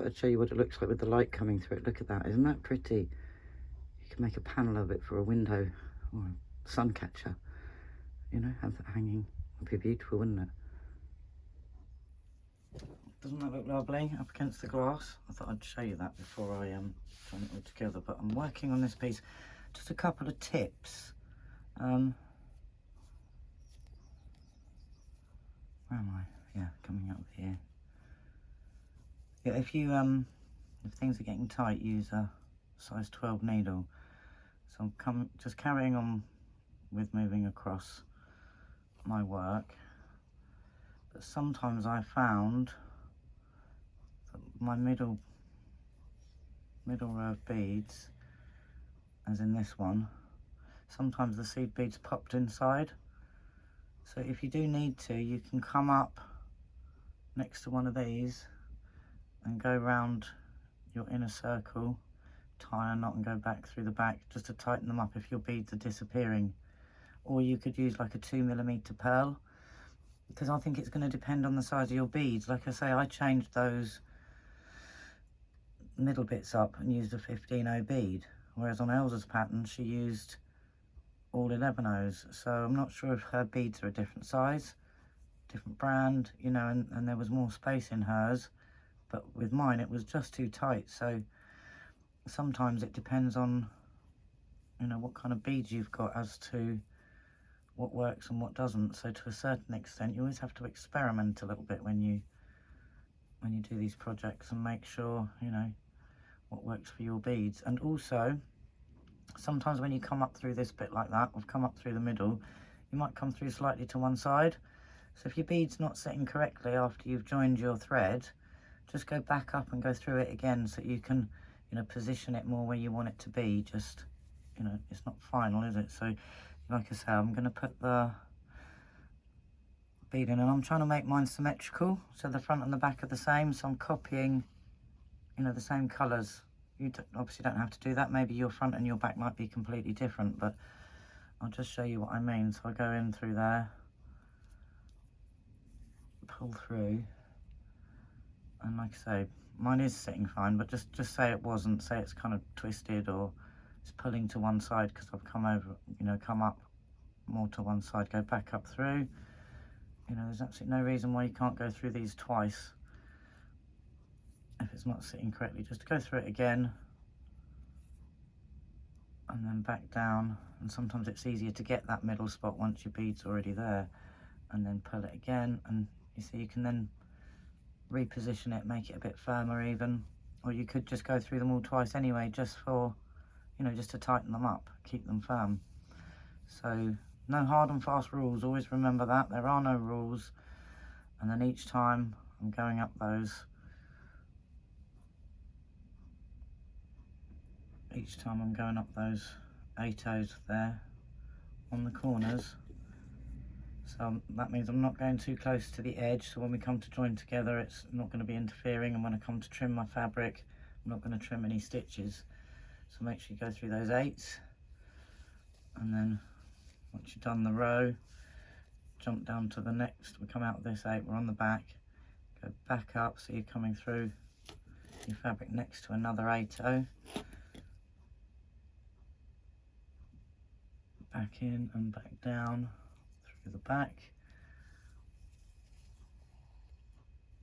thought I'd show you what it looks like with the light coming through it. Look at that, isn't that pretty? You can make a panel of it for a window or a sun catcher, you know, have that hanging. It'd be beautiful, wouldn't it? Doesn't that look lovely up against the glass? I thought I'd show you that before I join it all together. But I'm working on this piece. Just a couple of tips. Where am I? Yeah, coming up here. Yeah, if things are getting tight, use a size 12 needle. So I'm just carrying on with moving across my work. But sometimes I found that my middle row of beads, as in this one, sometimes the seed beads popped inside. So if you do need to, you can come up next to one of these and go round your inner circle, tie a knot and go back through the back just to tighten them up if your beads are disappearing. Or you could use like a 2mm pearl, because I think it's going to depend on the size of your beads. Like I say, I changed those middle bits up and used a 15-0 bead, whereas on Elsa's pattern she used all 11-0s. So I'm not sure if her beads are a different size, different brand, you know, and there was more space in hers, but with mine it was just too tight. So sometimes it depends on, you know, what kind of beads you've got as to what works and what doesn't. So to a certain extent you always have to experiment a little bit when you do these projects and make sure, you know, what works for your beads. And also sometimes when you come up through this bit like that, we've come up through the middle, you might come through slightly to one side. So if your bead's not sitting correctly after you've joined your thread, just go back up and go through it again so you can, you know, position it more where you want it to be. Just, you know, it's not final, is it? So like I say, I'm going to put the bead in, and I'm trying to make mine symmetrical, so the front and the back are the same. So I'm copying, you know, the same colours. You obviously don't have to do that. Maybe your front and your back might be completely different, but I'll just show you what I mean. So I go in through there, pull through, and like I say, mine is sitting fine, but just say it wasn't, say it's kind of twisted or it's pulling to one side because I've come over, you know, come up more to one side, go back up through. You know, there's absolutely no reason why you can't go through these twice if it's not sitting correctly. Just go through it again and then back down, and sometimes it's easier to get that middle spot once your bead's already there, and then pull it again, and you see you can then reposition it, make it a bit firmer even, or you could just go through them all twice anyway, just for, you know, just to tighten them up, keep them firm. So no hard and fast rules, always remember that there are no rules. And then each time I'm going up those, each time I'm going up those 8-0s there on the corners. So that means I'm not going too close to the edge, so when we come to join together it's not going to be interfering, and when I come to trim my fabric I'm not going to trim any stitches. So make sure you go through those 8s, and then once you've done the row, jump down to the next. We come out of this 8, we're on the back, go back up, so you're coming through your fabric next to another 8-0, back in and back down through the back,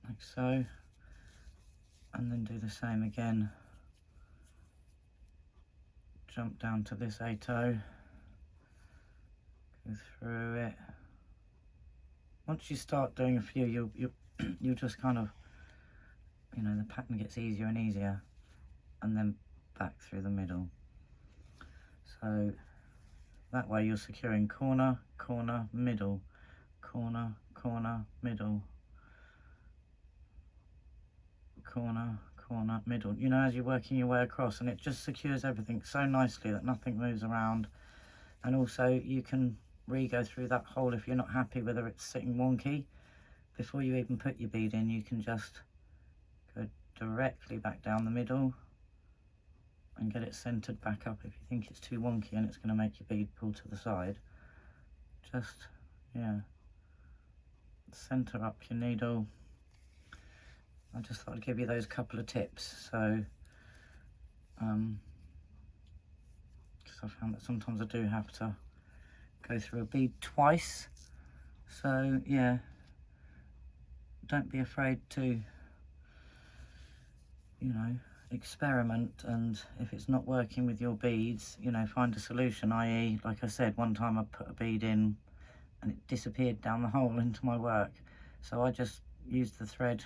like so, and then do the same again. Jump down to this 8-0, go through it. Once you start doing a few, you'll just kind of, you know, the pattern gets easier and easier, and then back through the middle. So that way you're securing corner, corner, middle, corner, corner, middle, corner, corner, middle, you know, as you're working your way across, and it just secures everything so nicely that nothing moves around. And also you can re-go through that hole if you're not happy whether it's sitting wonky. Before you even put your bead in, you can just go directly back down the middle and get it centered back up. If you think it's too wonky and it's going to make your bead pull to the side, just, yeah, center up your needle I just thought I'd give you those couple of tips. So because I found that sometimes I do have to go through a bead twice. So yeah, don't be afraid to, you know, experiment, and if it's not working with your beads, you know, find a solution. I.e., like I said, one time I put a bead in and it disappeared down the hole into my work, so I just used the thread,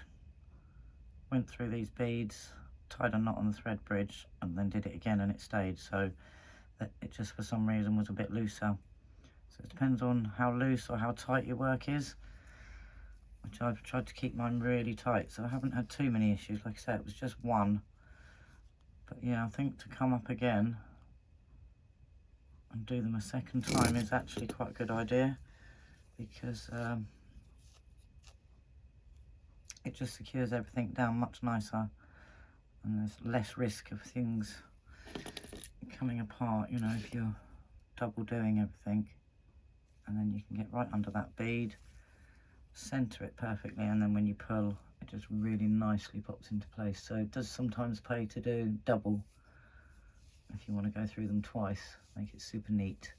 went through these beads, tied a knot on the thread bridge, and then did it again and it stayed. So that it just for some reason was a bit looser. So it depends on how loose or how tight your work is, which I've tried to keep mine really tight, so I haven't had too many issues. Like I said, it was just one. But yeah, I think to come up again and do them a second time is actually quite a good idea, because it just secures everything down much nicer, and there's less risk of things coming apart, you know, if you're double doing everything. And then you can get right under that bead, center it perfectly, and then when you pull, it just really nicely pops into place. So it does sometimes pay to do double if you want to go through them twice, make it super neat.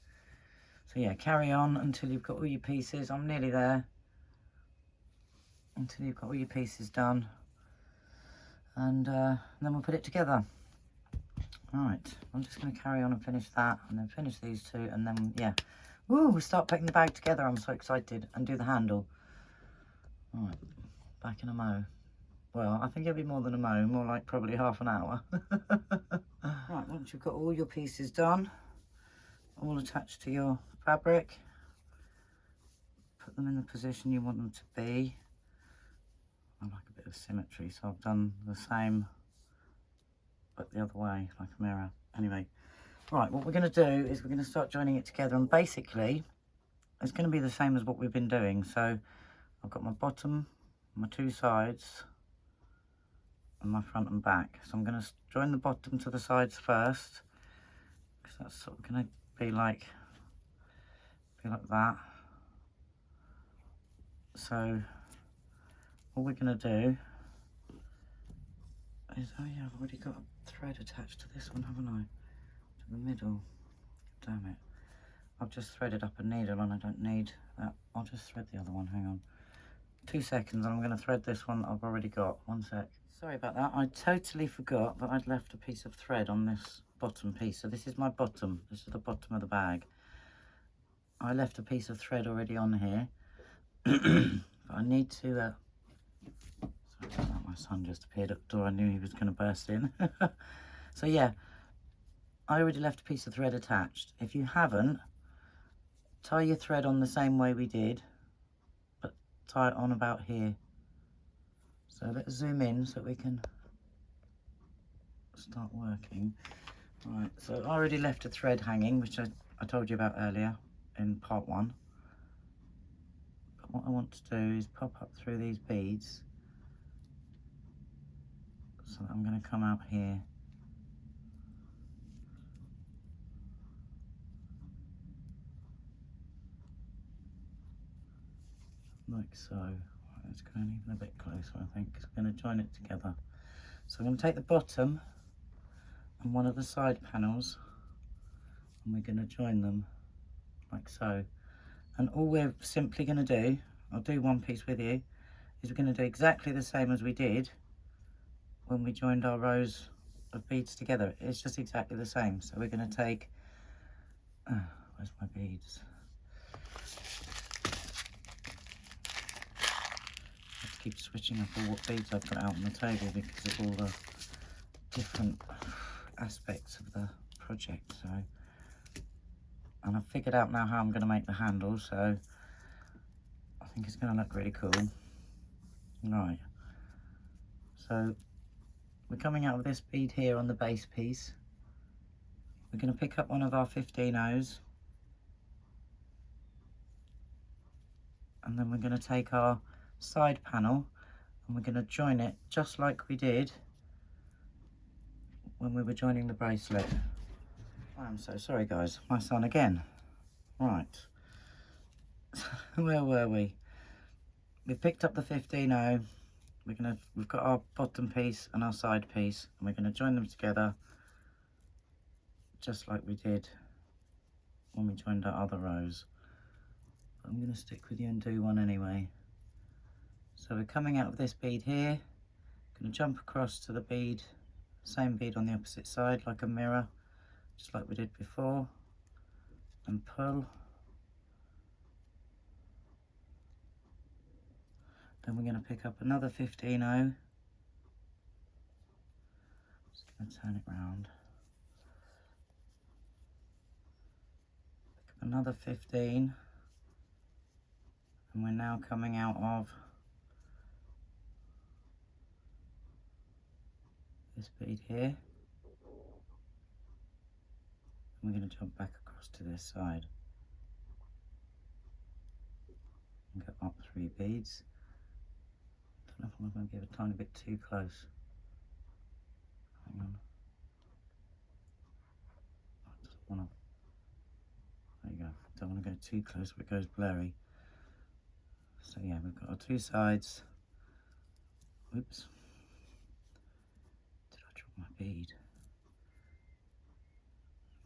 So yeah, carry on until you've got all your pieces. I'm nearly there. Until you've got all your pieces done, and then we'll put it together. Right, I'm just going to carry on and finish that, and then finish these two, and then yeah, woo, we'll start putting the bag together. I'm so excited, and do the handle. All right, back in a mo. Well, I think it'll be more than a mo, more like probably half an hour. Right, once you've got all your pieces done, all attached to your fabric, put them in the position you want them to be. I like a bit of symmetry, so I've done the same but the other way, like a mirror. Anyway, right, what we're going to do is we're going to start joining it together, and basically it's going to be the same as what we've been doing. So I've got my bottom, my two sides, and my front and back. So I'm going to join the bottom to the sides first, because that's sort of going to be like that. So all we're going to do is, oh yeah, I've already got a thread attached to this one, haven't I? To the middle. Damn it. I've just threaded up a needle and I don't need that. I'll just thread the other one, hang on. 2 seconds, and I'm going to thread this one that I've already got. 1 sec. Sorry about that, I totally forgot that I'd left a piece of thread on this bottom piece. So this is my bottom, this is the bottom of the bag. I left a piece of thread already on here. But I need to, sorry about that, my son just appeared at the door. I knew he was going to burst in. So yeah, I already left a piece of thread attached. If you haven't, tie your thread on the same way we did, but tie it on about here. So let's zoom in so we can start working. Right, so I already left a thread hanging, which I told you about earlier in part 1. But what I want to do is pop up through these beads. So I'm going to come out here. Like so. Right, it's going even a bit closer, I think, because we're going to join it together. So I'm going to take the bottom and one of the side panels, and we're going to join them like so. And all we're simply going to do, I'll do one piece with you, is we're going to do exactly the same as we did when we joined our rows of beads together. It's just exactly the same. So we're going to take, where's my beads? I have to keep switching up all what beads I put out on the table because of all the different aspects of the project. So, and I've figured out now how I'm going to make the handle, so I think it's going to look really cool. Right, so we're coming out of this bead here on the base piece. We're going to pick up one of our 15-0s, and then we're going to take our side panel and we're going to join it just like we did when we were joining the bracelet. I'm so sorry guys, my son again. Right, where were we? We picked up the 15-0, we've got our bottom piece and our side piece, and we're gonna join them together just like we did when we joined our other rows. I'm gonna stick with the undo one anyway. So we're coming out of this bead here, gonna jump across to the bead, same bead on the opposite side like a mirror, just like we did before, and pull. Then we're going to pick up another 15-0. Just going to turn it round. Pick up another 15. And we're now coming out of this bead here. And we're going to jump back across to this side. And go up 3 beads. I don't know if I'm going to get a tiny bit too close. Hang on. I just want to, there you go. Don't want to go too close where it goes blurry. So yeah, we've got our 2 sides. Oops. Did I drop my bead?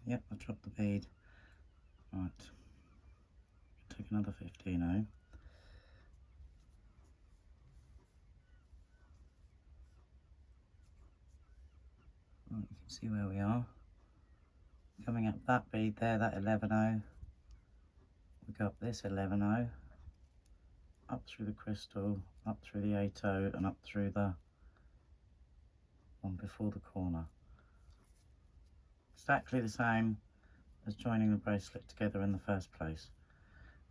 Yep, I dropped the bead. Right. Take another 15-0. Right, you can see where we are. Coming up that bead there, that 11-0. We go up this 11-0, up through the crystal, up through the 8-0, and up through the one before the corner. Exactly the same as joining the bracelet together in the first place.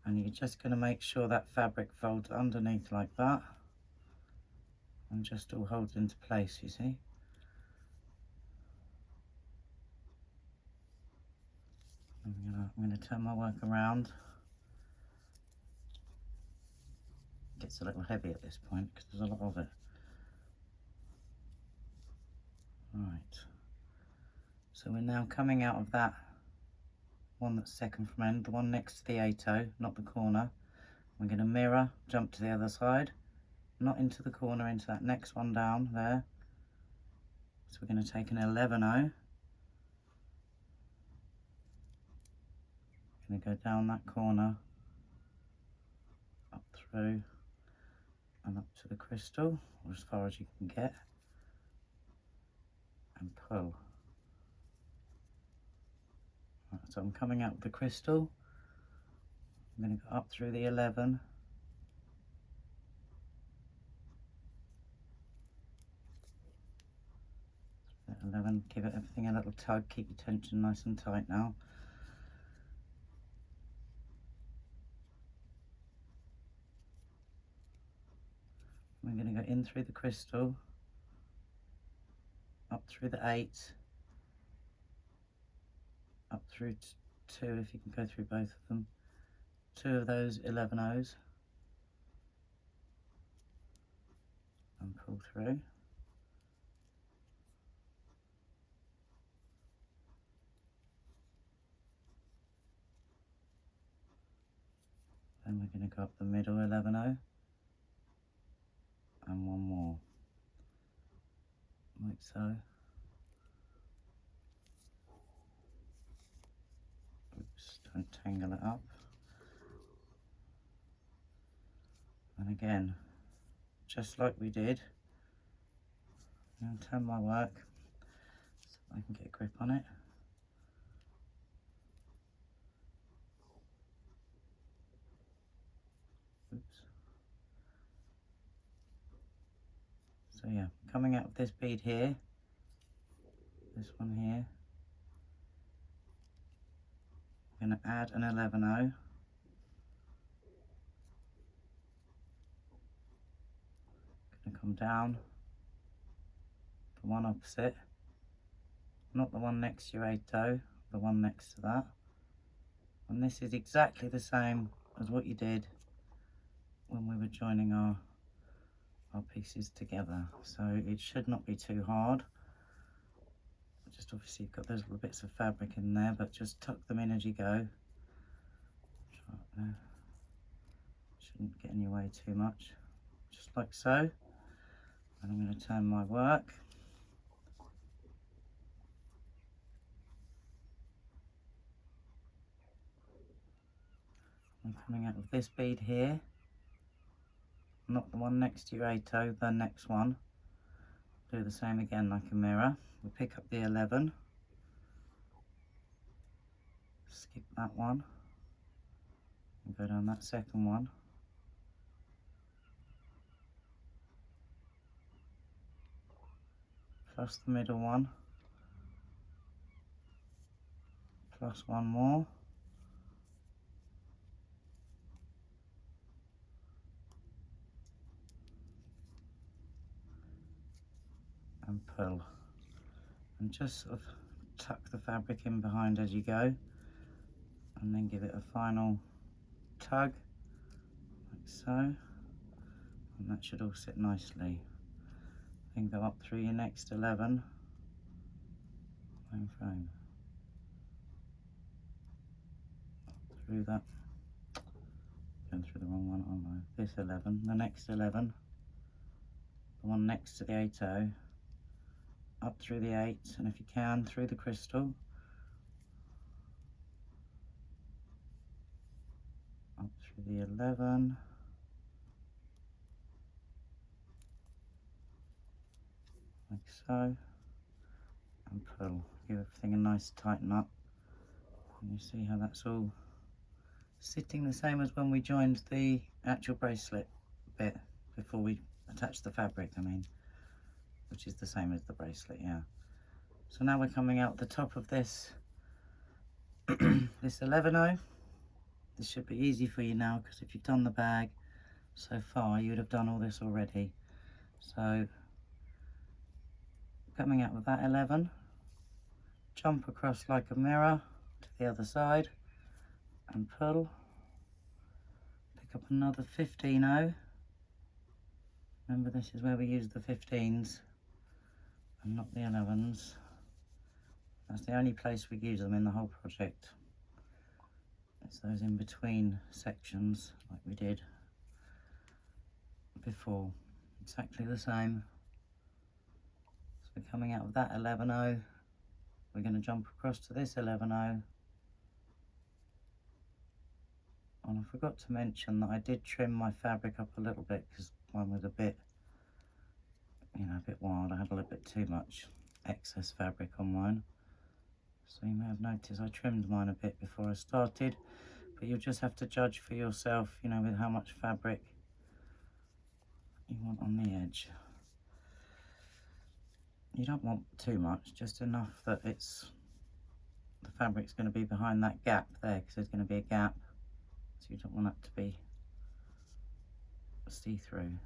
And you're just going to make sure that fabric folds underneath like that, and just all holds into place, you see. I'm gonna turn my work around. It gets a little heavy at this point because there's a lot of it. Right. So we're now coming out of that one that's second from end, the one next to the 8-0, not the corner. We're going to mirror, jump to the other side, not into the corner, into that next one down there. So we're going to take an 11-0. Going to go down that corner, up through, and up to the crystal, or as far as you can get, and pull. Right, so I'm coming out with the crystal. I'm going to go up through the 11. That 11, give it everything a little tug, keep your tension nice and tight now. We're going to go in through the crystal, up through the 8, up through 2 if you can go through both of them, 2 of those 11-0s, and pull through. Then we're going to go up the middle 11-0, and one more, like so. Oops, don't tangle it up. And again, just like we did, I'm going to turn my work so I can get a grip on it. Oops. So yeah, coming out of this bead here, this one here, I'm going to add an 11-0. Going to come down, the one opposite, not the one next to your 8-0, the one next to that. And this is exactly the same as what you did when we were joining our pieces together. So it should not be too hard. Just obviously you've got those little bits of fabric in there, but just tuck them in as you go. Shouldn't get in your way too much. Just like so. And I'm going to turn my work. I'm coming out with this bead here, not the one next to your 8/0, the next one. Do the same again like a mirror. We pick up the 11, skip that one, and go down that second one. Plus the middle one, plus one more. And pull. And just sort of tuck the fabric in behind as you go. And then give it a final tug, like so. And that should all sit nicely. Then go up through your next 11. Same frame. Through that. Going through the wrong one, aren't I? This 11, the next 11. The one next to the 8/0. Up through the 8, and if you can, through the crystal. Up through the 11. Like so. And pull. Give everything a nice tighten up. And you see how that's all sitting the same as when we joined the actual bracelet bit before we attached the fabric, I mean, which is the same as the bracelet, yeah. So now we're coming out the top of this this 11/0. This should be easy for you now, because if you've done the bag so far, you would have done all this already. So coming out with that 11, jump across like a mirror to the other side and pull. Pick up another 15/0. Remember, this is where we use the 15s and not the 11s. That's the only place we use them in the whole project. It's those in between sections like we did before. Exactly the same. So we're coming out of that 11/0. We're going to jump across to this 11/0. And I forgot to mention that I did trim my fabric up a little bit, because mine was a bit, you know, a bit wild. I had a little bit too much excess fabric on mine. So you may have noticed I trimmed mine a bit before I started, but you'll just have to judge for yourself, you know, with how much fabric you want on the edge. You don't want too much, just enough that it's, the fabric's going to be behind that gap there, because there's going to be a gap, so you don't want that to be see-through.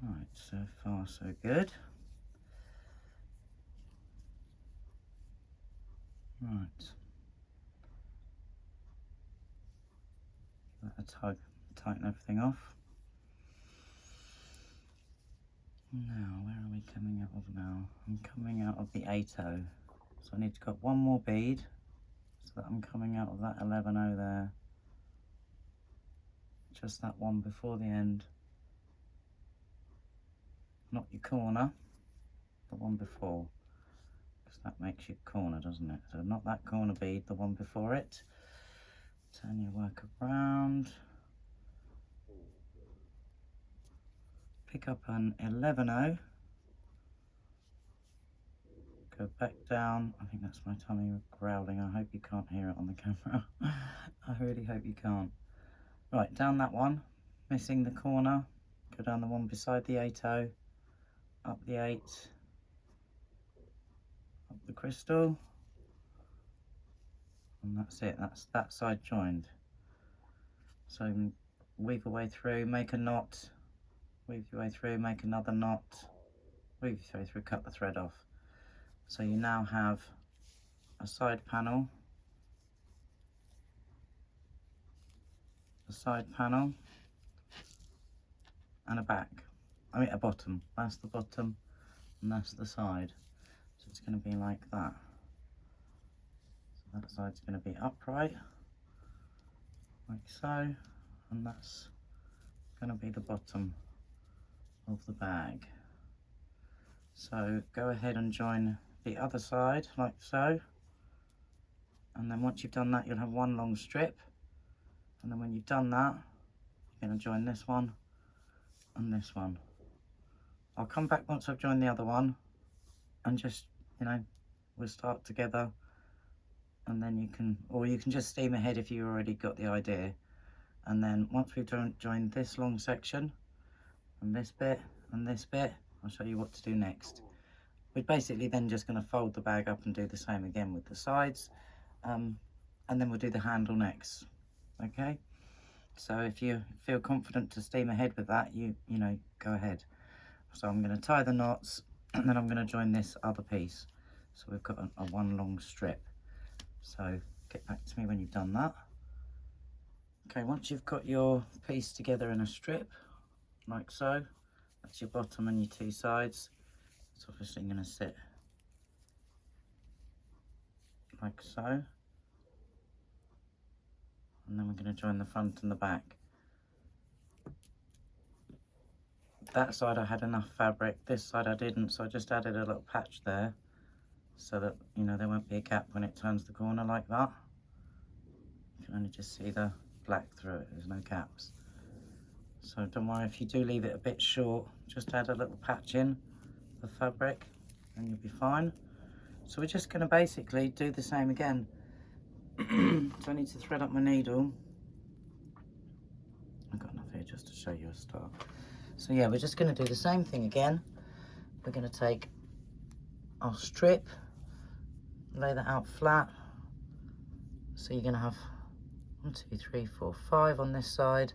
Right, so far so good. Right. Give that a tug, tighten everything off. Now, where are we coming out of now? I'm coming out of the 8/0. So I need to cut one more bead, so that I'm coming out of that 11/0 there. Just that one before the end. Not your corner, the one before, because that makes your corner, doesn't it? So not that corner bead, the one before it. Turn your work around. Pick up an 11/0. Go back down. I think that's my tummy growling. I hope you can't hear it on the camera. I really hope you can't. Right, down that one, missing the corner. Go down the one beside the 8/0. Up the 8. Up the crystal. And that's it. That's that side joined. So weave your way through, make a knot. Weave your way through, make another knot. Weave your way through, cut the thread off. So you now have a side panel, a side panel, and a back. I mean a bottom. That's the bottom and that's the side. So it's going to be like that. So that side's going to be upright, like so, and that's going to be the bottom of the bag. So go ahead and join the other side like so, and then once you've done that you'll have one long strip, and then when you've done that you're going to join this one and this one. I'll come back once I've joined the other one and just, you know, we'll start together, and then you can, or you can just steam ahead if you already got the idea. And then once we've joined this long section and this bit and this bit, I'll show you what to do next. We're basically then just going to fold the bag up and do the same again with the sides, and then we'll do the handle next. Okay, so if you feel confident to steam ahead with that, you know, go ahead. So I'm going to tie the knots and then I'm going to join this other piece. So we've got a one long strip. So get back to me when you've done that. Okay, once you've got your piece together in a strip, like so, that's your bottom and your two sides. It's obviously going to sit like so. And then we're going to join the front and the back. That side I had enough fabric, this side I didn't, so I just added a little patch there so that, you know, there won't be a gap when it turns the corner like that. You can only just see the black through it, there's no gaps. So don't worry if you do leave it a bit short, just add a little patch in the fabric and you'll be fine. So we're just going to basically do the same again. So I need to thread up my needle. I've got enough here just to show you a start. So yeah, we're just going to do the same thing again. We're going to take our strip, lay that out flat. So you're going to have 1, 2, 3, 4, 5 on this side,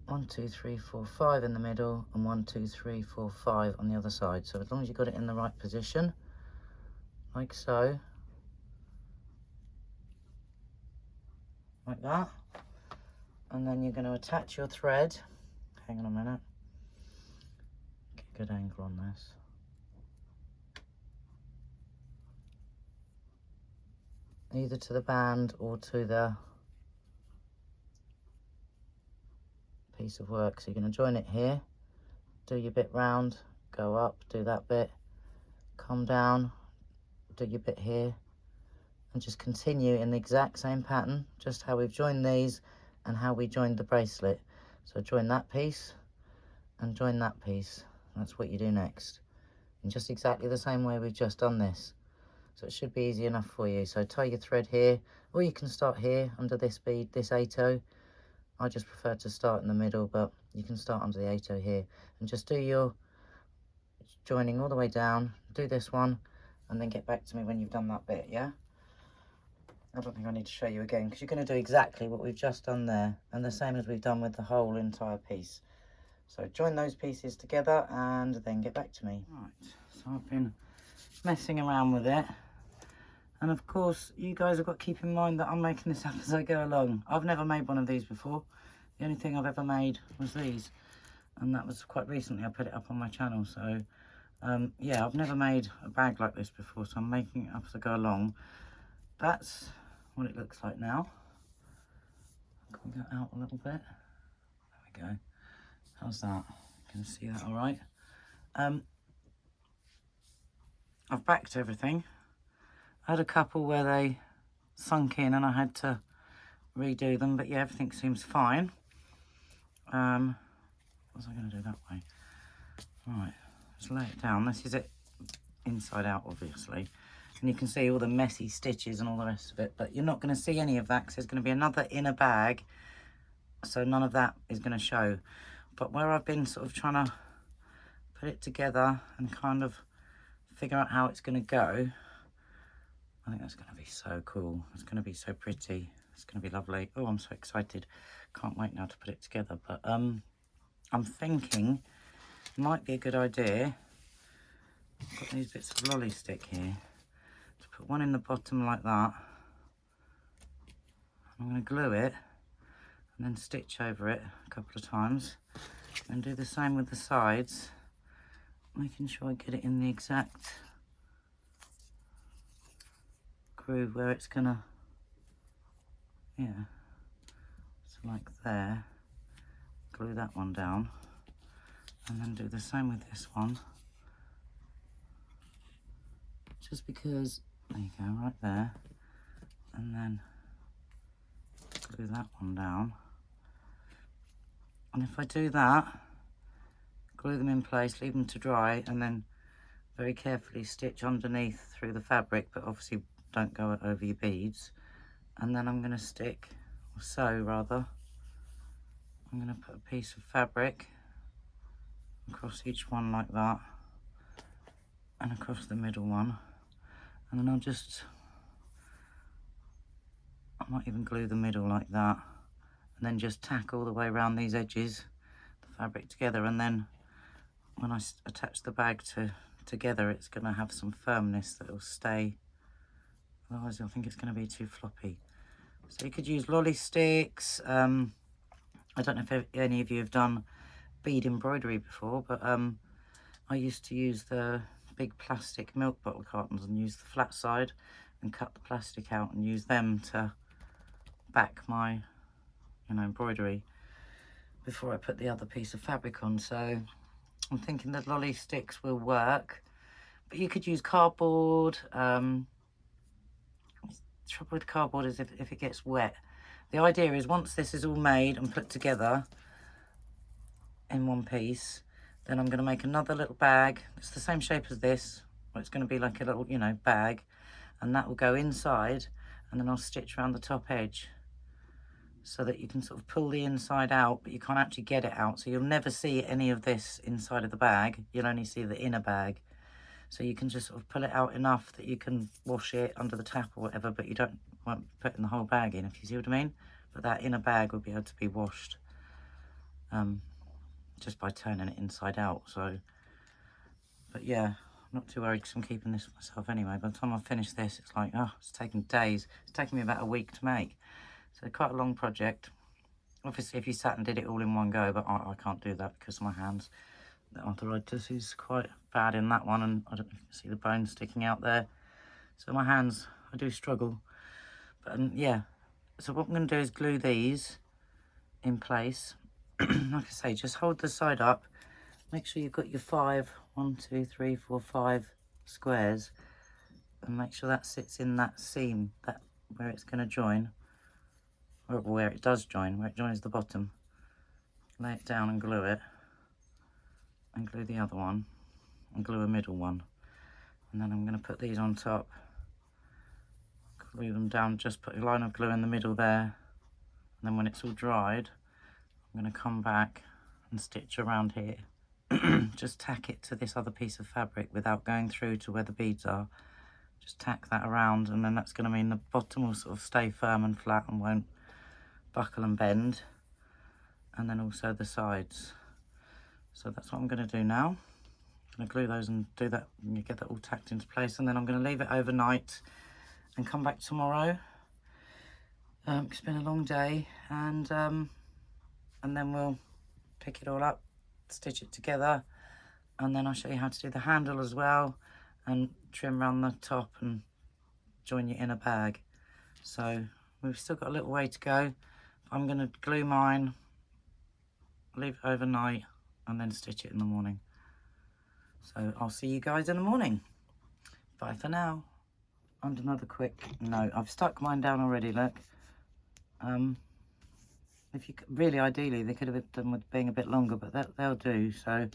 1, 2, 3, 4, 5 in the middle, and 1, 2, 3, 4, 5 on the other side. So as long as you've got it in the right position, like so, like that, and then you're going to attach your thread. Hang on a minute, get a good angle on this. Either to the band or to the piece of work. So you're going to join it here, do your bit round, go up, do that bit, come down, do your bit here, and just continue in the exact same pattern, just how we've joined these and how we joined the bracelet. So join that piece and join that piece. That's what you do next, in just exactly the same way we've just done this. So it should be easy enough for you. So tie your thread here, or you can start here under this bead, this 8/0. I just prefer to start in the middle, but you can start under the 8/0 here, and just do your joining all the way down, do this one, and then get back to me when you've done that bit, yeah? I don't think I need to show you again, because you're going to do exactly what we've just done there, and the same as we've done with the whole entire piece. So join those pieces together and then get back to me. Right, so I've been messing around with it, and of course you guys have got to keep in mind that I'm making this up as I go along. I've never made one of these before. The only thing I've ever made was these, and that was quite recently. I put it up on my channel. So yeah, I've never made a bag like this before, so I'm making it up as I go along. That's what it looks like now. Can we go out a little bit? There we go. How's that? Can you see that all right? I've backed everything. I had a couple where they sunk in and I had to redo them, but yeah, everything seems fine. What was I going to do that way? Right, let's lay it down. This is it inside out, obviously. And you can see all the messy stitches and all the rest of it, but you're not going to see any of that because there's going to be another inner bag, so none of that is going to show. But where I've been sort of trying to put it together and kind of figure out how it's going to go, I think that's going to be so cool. It's going to be so pretty. It's going to be lovely. Oh, I'm so excited. Can't wait now to put it together. But I'm thinking it might be a good idea. I've got these bits of lolly stick here. To put one in the bottom like that. I'm going to glue it and then stitch over it a couple of times. And do the same with the sides. Making sure I get it in the exact groove where it's gonna, yeah, so like there, glue that one down, and then do the same with this one, just because, there you go, right there, and then glue that one down. And if I do that, glue them in place, leave them to dry, and then very carefully stitch underneath through the fabric, but obviously don't go over your beads. And then I'm going to stick, or sew rather, I'm going to put a piece of fabric across each one like that, and across the middle one, and then I might even glue the middle like that, and then just tack all the way around these edges, the fabric together, and then when I attach the bag together, it's going to have some firmness that will stay, otherwise I think it's going to be too floppy. So you could use lolly sticks. I don't know if any of you have done bead embroidery before, but I used to use the big plastic milk bottle cartons and use the flat side and cut the plastic out and use them to back my, embroidery before I put the other piece of fabric on. So I'm thinking that lolly sticks will work, but you could use cardboard. The trouble with cardboard is if it gets wet. The idea is once this is all made and put together in one piece, then I'm going to make another little bag. It's the same shape as this, but it's going to be like a little, bag, and that will go inside, and then I'll stitch around the top edge so that you can sort of pull the inside out, but you can't actually get it out. So you'll never see any of this inside of the bag. You'll only see the inner bag. So you can just sort of pull it out enough that you can wash it under the tap or whatever, but you won't be putting the whole bag in, if you see what I mean. But that inner bag will be able to be washed just by turning it inside out. So, but yeah, I'm not too worried because I'm keeping this for myself anyway. By the time I finish this, it's like, oh, it's taken days. It's taken me about a week to make. So quite a long project. Obviously, if you sat and did it all in one go, but I can't do that because of my hands. The arthritis is quite bad in that one, and I don't know if you can see the bone sticking out there. So my hands, I do struggle. But yeah, so what I'm going to do is glue these in place. Like I say, just hold the side up. Make sure you've got your 5, 1, 2, 3, 4, 5 squares, and make sure that sits in that seam, that where it's going to join, or where it does join, where it joins the bottom. Lay it down and glue it, and glue the other one, and glue a middle one. And then I'm going to put these on top, glue them down, just put a line of glue in the middle there, and then when it's all dried, I'm going to come back and stitch around here. Just tack it to this other piece of fabric without going through to where the beads are. Just tack that around, and then that's going to mean the bottom will sort of stay firm and flat and won't buckle and bend, and then also the sides. So that's what I'm going to do now. I'm going to glue those and do that, and you get that all tacked into place, and then I'm going to leave it overnight and come back tomorrow. It's been a long day, and then we'll pick it all up, stitch it together, and then I'll show you how to do the handle as well, and trim around the top and join your inner bag. So we've still got a little way to go. I'm going to glue mine, leave it overnight, and then stitch it in the morning. So I'll see you guys in the morning. Bye for now. And another quick note, I've stuck mine down already, look. If you really, ideally, they could have done with being a bit longer, but they'll do. So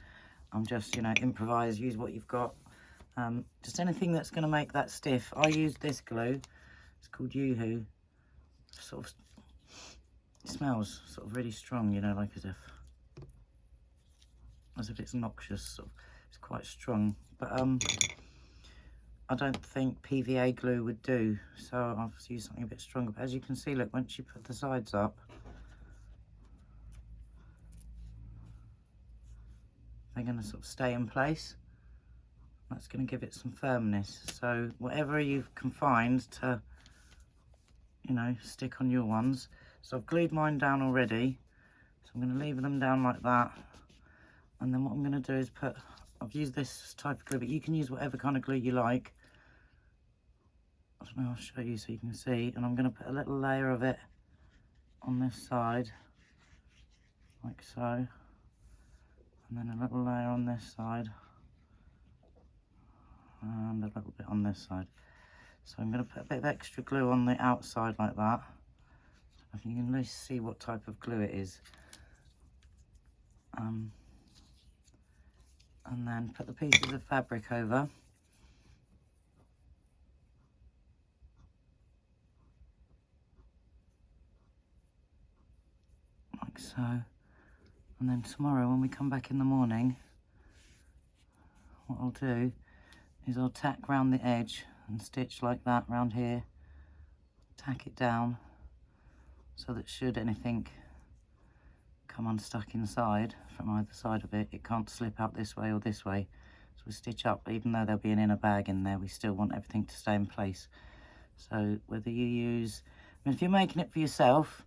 I'm just, improvise, use what you've got. Just anything that's going to make that stiff. I use this glue. It's called Yoo-Hoo. Sort of, it smells sort of really strong, like as if it's noxious. Sort of, it's quite strong, but I don't think PVA glue would do. So I'll use something a bit stronger. But as you can see, look, once you put the sides up, they're going to sort of stay in place. That's going to give it some firmness. So whatever you've confined to, stick on your ones. So I've glued mine down already. So I'm going to leave them down like that. And then what I'm going to do is I've used this type of glue, but you can use whatever kind of glue you like. I don't know, I'll show you so you can see. And I'm going to put a little layer of it on this side, like so. And then a little layer on this side, and a little bit on this side. So I'm going to put a bit of extra glue on the outside like that. If you can at least see what type of glue it is. And then put the pieces of fabric over. Like so. And then tomorrow when we come back in the morning, what I'll do is I'll tack round the edge and stitch like that round here. Tack it down so that should anything come unstuck inside from either side of it, it can't slip out this way or this way. So we stitch up, even though there'll be an inner bag in there, we still want everything to stay in place. So whether you use, I mean, if you're making it for yourself,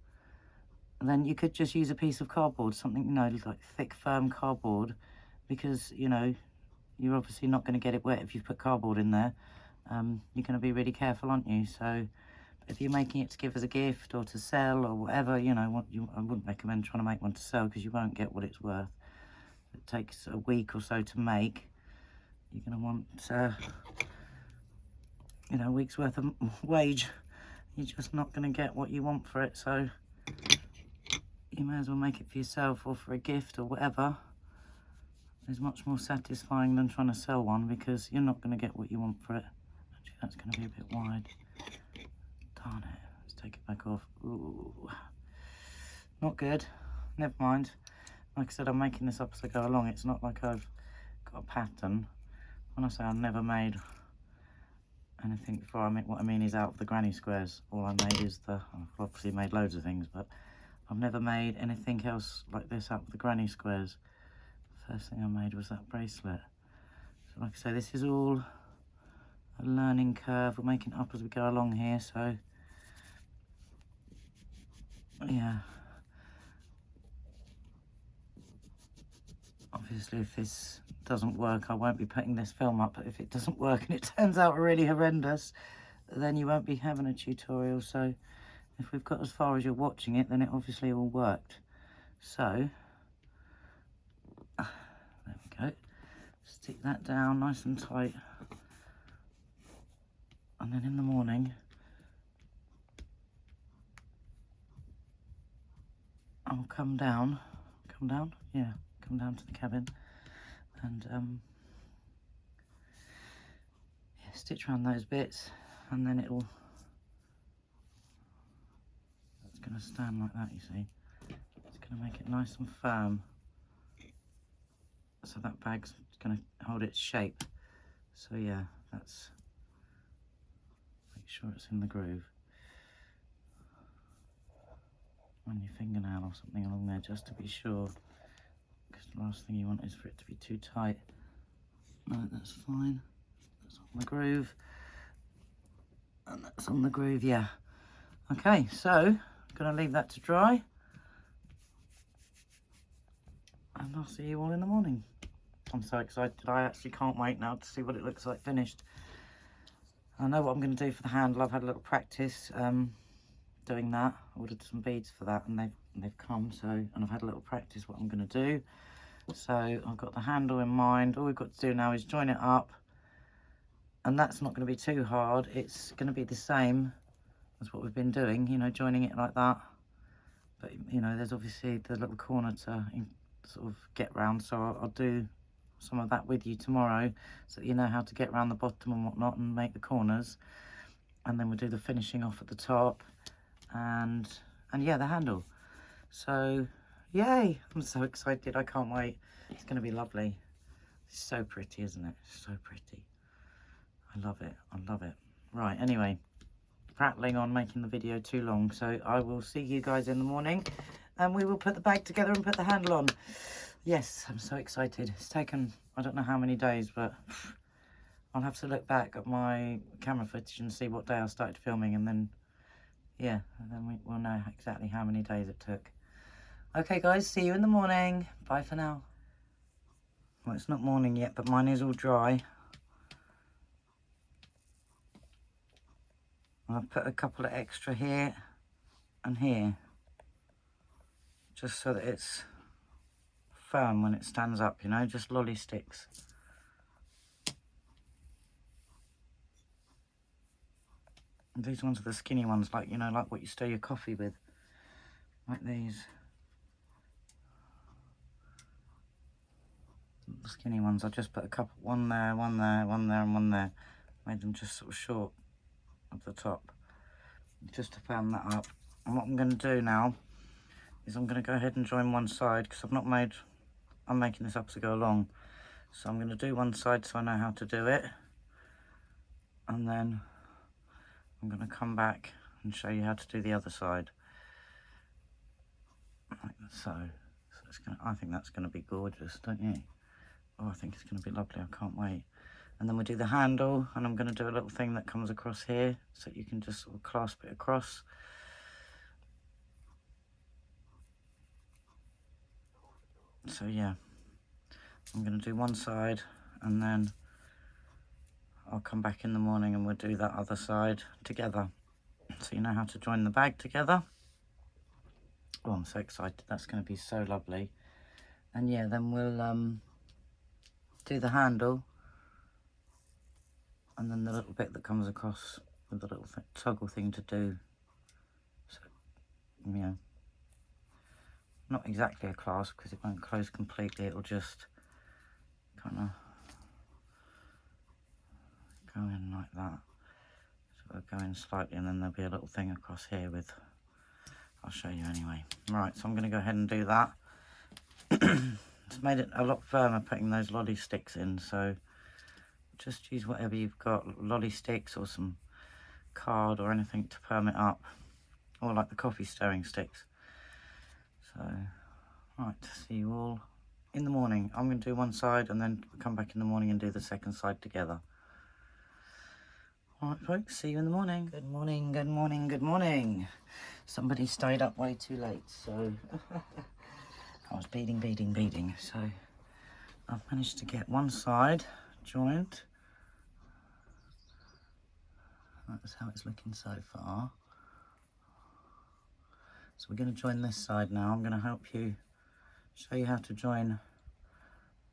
then you could just use a piece of cardboard, something, you know, like thick, firm cardboard, because, you know, you're obviously not going to get it wet if you've put cardboard in there. You're going to be really careful, aren't you? So if you're making it to give as a gift or to sell or whatever, you know, I wouldn't recommend trying to make one to sell because you won't get what it's worth. It takes a week or so to make. You're going to want, you know, a week's worth of wage. You're just not going to get what you want for it. So you may as well make it for yourself or for a gift or whatever. It's much more satisfying than trying to sell one because you're not going to get what you want for it. Actually, that's going to be a bit wide. Darn it. Let's take it back off. Ooh. Not good. Never mind. Like I said, I'm making this up as I go along. It's not like I've got a pattern. When I say I've never made anything before, what I mean is out of the granny squares. All I made is I've obviously made loads of things, but I've never made anything else like this out of the granny squares. The first thing I made was that bracelet. So like I say, this is all a learning curve. We're making it up as we go along here, so yeah. Obviously, if this doesn't work, I won't be putting this film up. But if it doesn't work and it turns out really horrendous, then you won't be having a tutorial. So if we've got as far as you're watching it, then it obviously all worked. So there we go. Stick that down nice and tight. And then in the morning, I'll come down, yeah, come down to the cabin and yeah, stitch around those bits, and then it's going to stand like that, you see. It's going to make it nice and firm, so that bag's going to hold its shape. So yeah, that's, make sure it's in the groove. On your fingernail or something along there, just to be sure, because the last thing you want is for it to be too tight. No, that's fine. That's on the groove, and that's on the groove, yeah. Okay, so I'm gonna leave that to dry, and I'll see you all in the morning. I'm so excited. I actually can't wait now to see what it looks like finished. I know what I'm going to do for the handle. I've had a little practice doing that. I ordered some beads for that, and they've come. So, and I've had a little practice what I'm going to do. So I've got the handle in mind. All we've got to do now is join it up, and that's not going to be too hard. It's going to be the same as what we've been doing, you know, joining it like that. But you know, there's obviously the little corner to sort of get round. So I'll do some of that with you tomorrow, so that you know how to get around the bottom and whatnot and make the corners. And then we'll do the finishing off at the top, and yeah, the handle. So yay, I'm so excited. I can't wait. It's going to be lovely. It's so pretty, isn't it? So pretty. I love it. I love it. Right, anyway, prattling on, making the video too long, so I will see you guys in the morning, and we will put the bag together and put the handle on. Yes, I'm so excited. It's taken, I don't know how many days, but I'll have to look back at my camera footage and see what day I started filming, and then, yeah, and then we'll know exactly how many days it took. Okay, guys, see you in the morning. Bye for now. Well, it's not morning yet, but mine is all dry. I've put a couple of extra here and here, just so that it's firm when it stands up, you know, just lolly sticks. These ones are the skinny ones, like, you know, like what you stir your coffee with. Like these. The skinny ones, I just put a couple, one there, one there, one there, and one there. Made them just sort of short at the top, just to firm that up. And what I'm going to do now is I'm going to go ahead and join one side, because I'm making this up as I go along. So I'm going to do one side so I know how to do it. And then I'm going to come back and show you how to do the other side. Like so. I think that's going to be gorgeous, don't you? Oh, I think it's going to be lovely. I can't wait. And then we do the handle, and I'm going to do a little thing that comes across here, so you can just sort of clasp it across. So yeah, I'm going to do one side, and then I'll come back in the morning and we'll do that other side together. So you know how to join the bag together. Oh, I'm so excited. That's going to be so lovely. And yeah, then we'll do the handle, and then the little bit that comes across with the little toggle thing to do. So, yeah, not exactly a clasp because it won't close completely. It'll just kind of go in like that. So it'll go in slightly, and then there'll be a little thing across here with, I'll show you anyway. Right, so I'm going to go ahead and do that. It's made it a lot firmer putting those lolly sticks in, so just use whatever you've got, lolly sticks or some card or anything to firm it up, or like the coffee stirring sticks. So, right, see you all in the morning. I'm going to do one side and then come back in the morning and do the second side together. All right, folks, see you in the morning. Good morning, good morning, good morning. Somebody stayed up way too late, so I was beading. So I've managed to get one side joined. That's how it's looking so far. So we're going to join this side now. I'm going to help you, show you how to join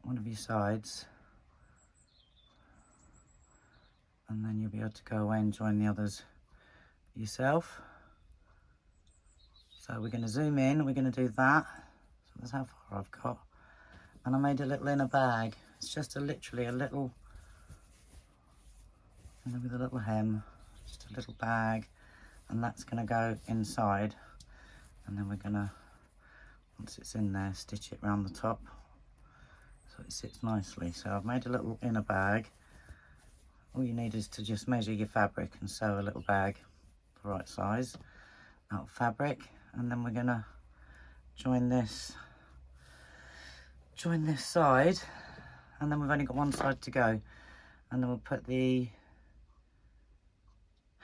one of your sides, and then you'll be able to go away and join the others yourself. So we're going to zoom in, we're going to do that. So that's how far I've got. And I made a little inner bag. It's just literally a little, and with a little hem, just a little bag, and that's going to go inside. And then we're going to, once it's in there, stitch it around the top so it sits nicely. So I've made a little inner bag. All you need is to just measure your fabric and sew a little bag the right size out of fabric, and then we're going to join this side, and then we've only got one side to go, and then we'll put the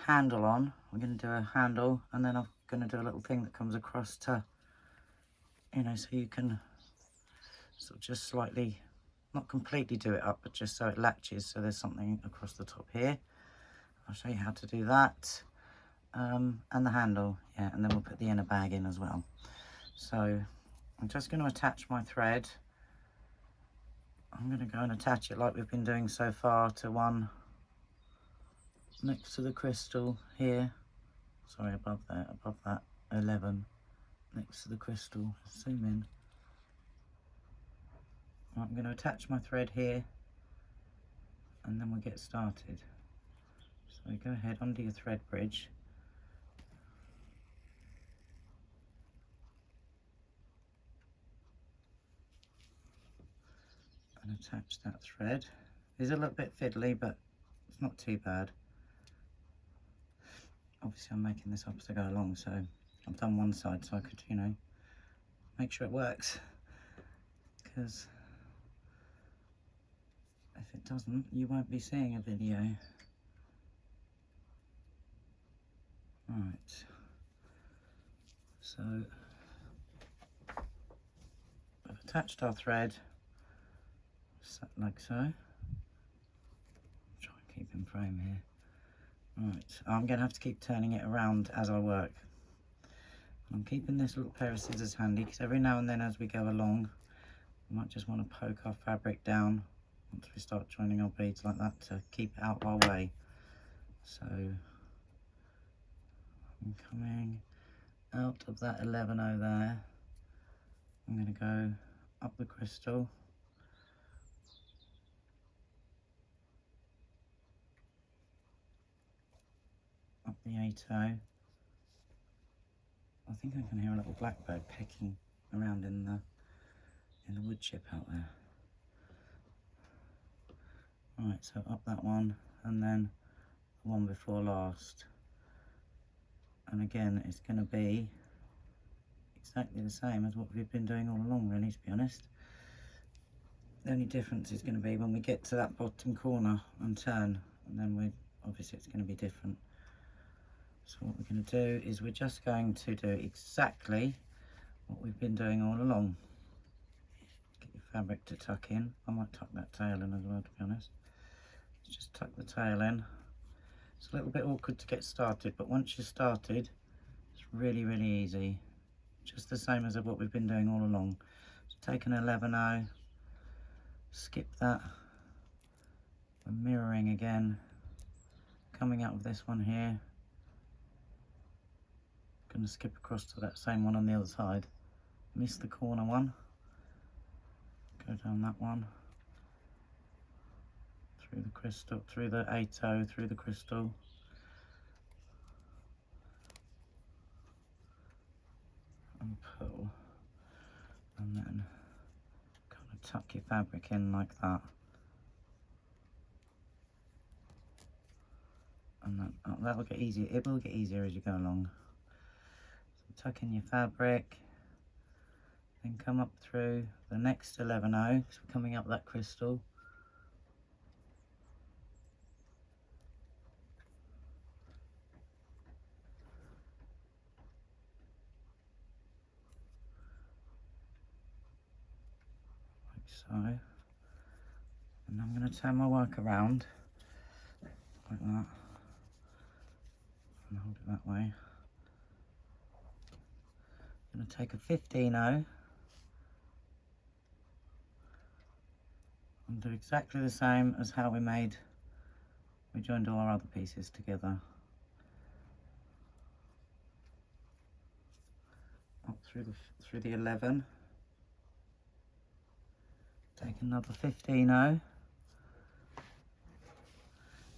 handle on. We're going to do a handle, and then I'm going to do a little thing that comes across to, you know, so you can sort of just slightly, not completely do it up, but just so it latches, so there's something across the top here. I'll show you how to do that, and the handle, yeah, and then we'll put the inner bag in as well. So I'm just going to attach my thread. I'm going to go and attach it like we've been doing so far to one next to the crystal here. Sorry, above that 11, next to the crystal. Zoom in. Right, I'm going to attach my thread here, and then we'll get started. So go ahead, undo your thread bridge. And attach that thread. It's a little bit fiddly, but it's not too bad. Obviously I'm making this up as I go along, so I've done one side so I could, you know, make sure it works, because if it doesn't, you won't be seeing a video. Right, so I've attached our thread like so. Try and keep in frame here. Right, I'm going to have to keep turning it around as I work. I'm keeping this little pair of scissors handy, because every now and then as we go along, we might just want to poke our fabric down once we start joining our beads like that, to keep it out of our way. So And coming out of that 11-0 there, I'm going to go up the crystal, up the 8-0. I think I can hear a little blackbird pecking around in the wood chip out there. Right, so up that one, and then the one before last. And again, it's going to be exactly the same as what we've been doing all along, really, to be honest. The only difference is going to be when we get to that bottom corner and turn, and then obviously it's going to be different. So what we're going to do is we're just going to do exactly what we've been doing all along. Get your fabric to tuck in. I might tuck that tail in as well, to be honest. Just tuck the tail in. It's a little bit awkward to get started, but once you're started, it's really, really easy. Just the same as what we've been doing all along. So take an 11-0, skip that, we're mirroring again, coming out of this one here, going to skip across to that same one on the other side, miss the corner one, go down that one, through the crystal, through the 8-0, through the crystal, and pull, and then kind of tuck your fabric in like that, and then that'll get easier. It will get easier as you go along. So tuck in your fabric, then come up through the next 11-0, because we're coming up that crystal. So, and I'm going to turn my work around like that and hold it that way. I'm going to take a 15-0 and do exactly the same as how we joined all our other pieces together. Up through the 11. Take another 15-0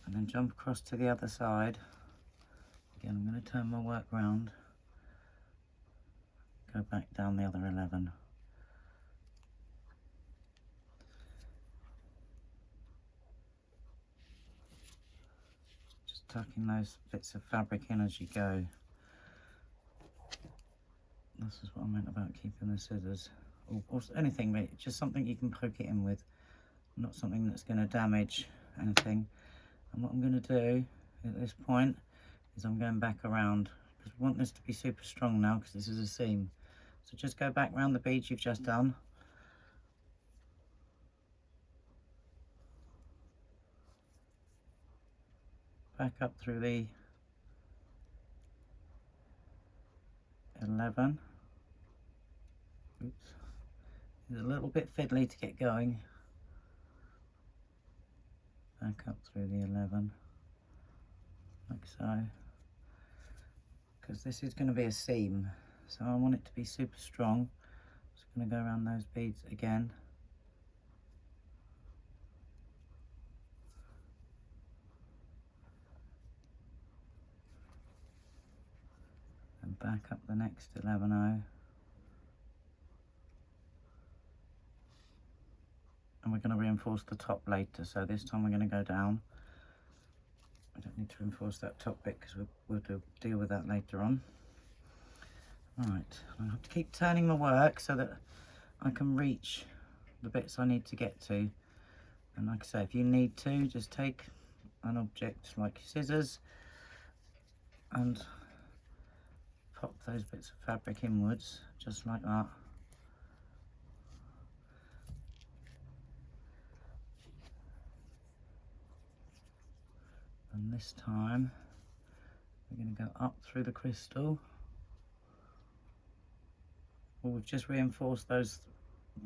and then jump across to the other side. Again, I'm going to turn my work round, go back down the other 11. Just tucking those bits of fabric in as you go. This is what I meant about keeping the scissors. Or anything, but just something you can poke it in with, not something that's going to damage anything. And what I'm going to do at this point is I'm going back around, because we want this to be super strong now, because this is a seam. So just go back around the beads you've just done, back up through the 11. Oops. It's a little bit fiddly to get going. Back up through the 11, like so, because this is going to be a seam, so I want it to be super strong. Just going to go around those beads again. And back up the next 11-0. And we're going to reinforce the top later, so this time we're going to go down. I don't need to reinforce that top bit because we'll deal with that later on. Right, I have to keep turning my work so that I can reach the bits I need to get to. And like I say, if you need to, just take an object like scissors and pop those bits of fabric inwards, just like that. And this time we're going to go up through the crystal. Well, we've just reinforced those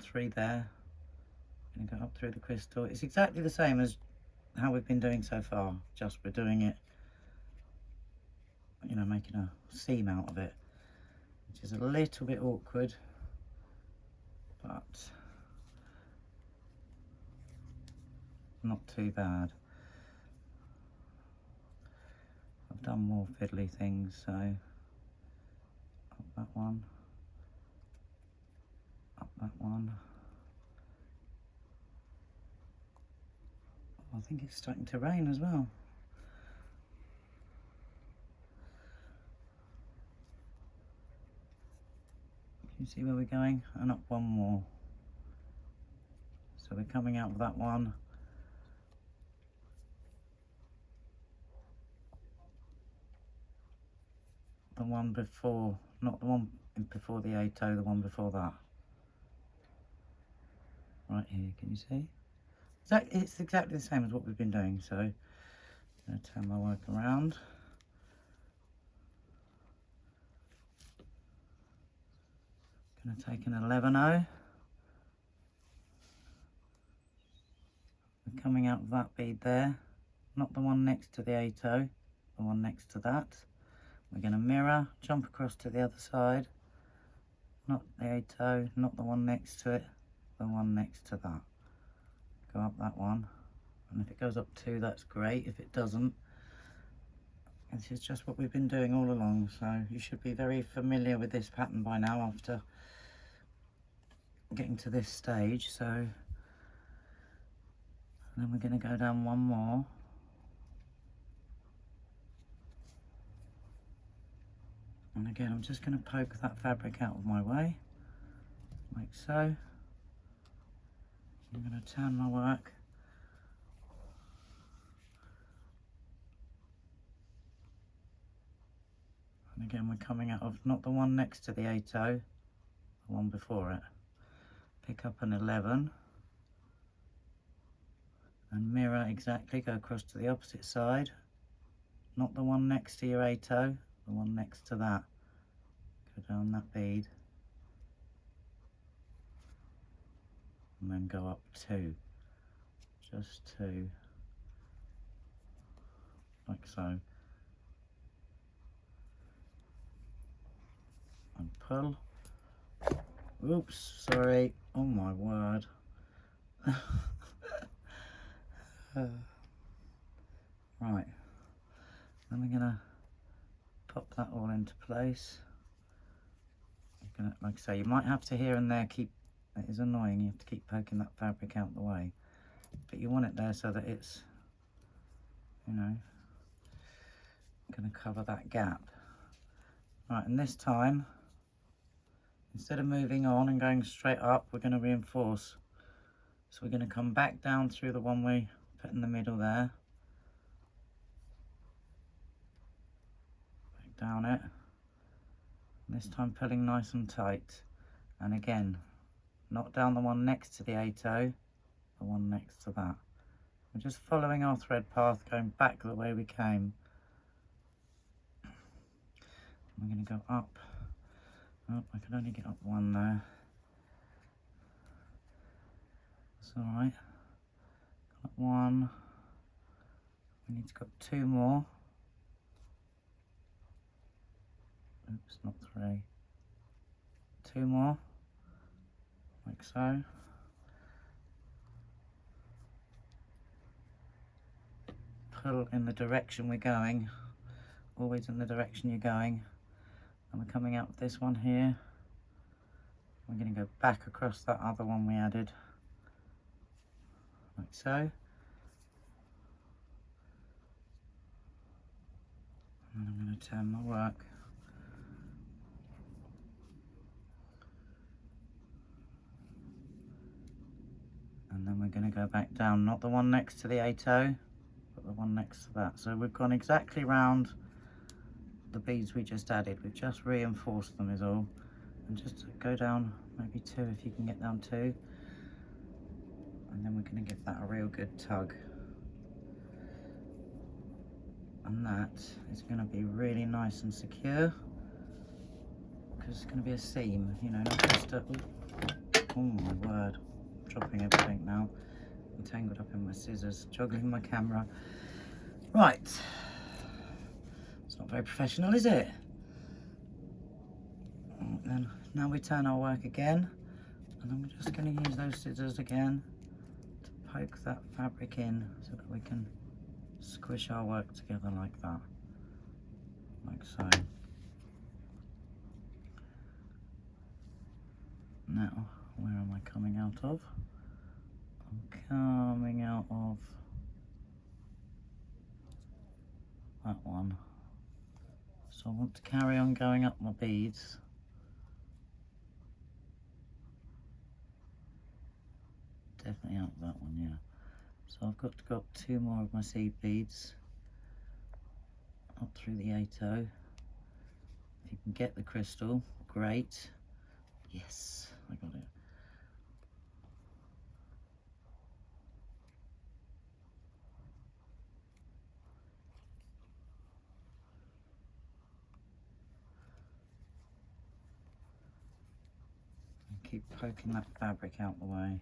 3 there. We're going to go up through the crystal. It's exactly the same as how we've been doing so far, just we're doing it you know, making a seam out of it, which is a little bit awkward, but not too bad. I've done more fiddly things, so up that one, up that one. Oh, I think it's starting to rain as well. Can you see where we're going? And up one more. So we're coming out of that one. The one before, not the one before the 8-0, the one before that. Right here, can you see? It's exactly the same as what we've been doing, so I'm going to turn my work around. Going to take an 11-0. We're coming out of that bead there, not the one next to the 8-0, the one next to that. We're going to mirror, jump across to the other side, not the 8-0, not the one next to it, the one next to that. Go up that one, and if it goes up 2, that's great. If it doesn't, this is just what we've been doing all along, so you should be very familiar with this pattern by now after getting to this stage. So then we're going to go down one more. And again, I'm just going to poke that fabric out of my way, like so. I'm going to turn my work. And again, we're coming out of not the one next to the 8-0, the one before it. Pick up an 11 and mirror exactly, go across to the opposite side, not the one next to your 8-0, the one next to that. Go down that bead and then go up 2, just 2, like so, and pull. Oops, sorry, oh my word. Right, then we're gonna pop that all into place. You're gonna, like I say, you might have to here and there keep, it is annoying, you have to keep poking that fabric out the way, but you want it there so that it's, you know, gonna cover that gap. Right, and this time, instead of moving on and going straight up, we're gonna reinforce. So we're gonna come back down through the one we put in the middle there, back down it, and this time pulling nice and tight, and again not down the one next to the 8-0, the one next to that. We're just following our thread path, going back the way we came. We're going to go up. Oh, I can only get up one there. It's all right. Got one. We need to go 2 more. Oops, not 3. 2 more, like so. Pull in the direction we're going, always in the direction you're going. And we're coming out of this one here. We're going to go back across that other one we added, like so. And I'm going to turn my work. And then we're going to go back down, not the one next to the 8-0, but the one next to that. So we've gone exactly round the beads we just added. We've just reinforced them is all. And just go down maybe 2 if you can get down 2. And then we're going to give that a real good tug. And that is going to be really nice and secure, because it's going to be a seam, you know, not just a, oh my word, dropping everything now. I'm tangled up in my scissors, juggling my camera. Right, it's not Not very professional, is it? And then now we turn our work again, and then we're just going to use those scissors again to poke that fabric in so that we can squish our work together like that, like so. Now, where am I coming out of? I'm coming out of that one. So I want to carry on going up my beads. Definitely out of that one, yeah. So I've got to go up 2 more of my seed beads up through the 8/0. If you can get the crystal, great. Yes, I got it. And keep poking that fabric out the way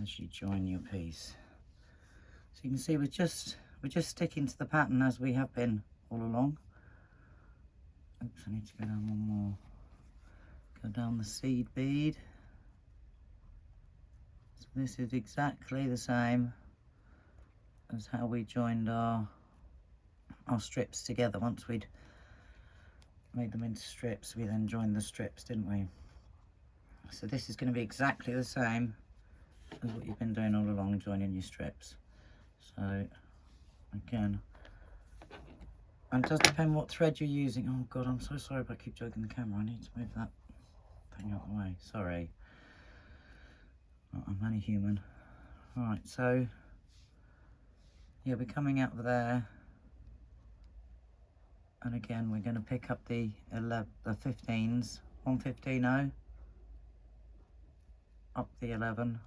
as you join your piece. So you can see we're just sticking to the pattern as we have been all along. Oops, I need to go down one more. Go down the seed bead. So this is exactly the same as how we joined our strips together. Once we'd made them into strips, we then joined the strips, didn't we? So this is going to be exactly the same as what you've been doing all along, joining your strips. So again, and it does depend what thread you're using. Oh god, I'm so sorry if I keep jogging the camera. I need to move that thing out of the way. Sorry. I'm only human. Right, so yeah, we're coming out of there, and again we're going to pick up the 15s, 115.0 up the 11,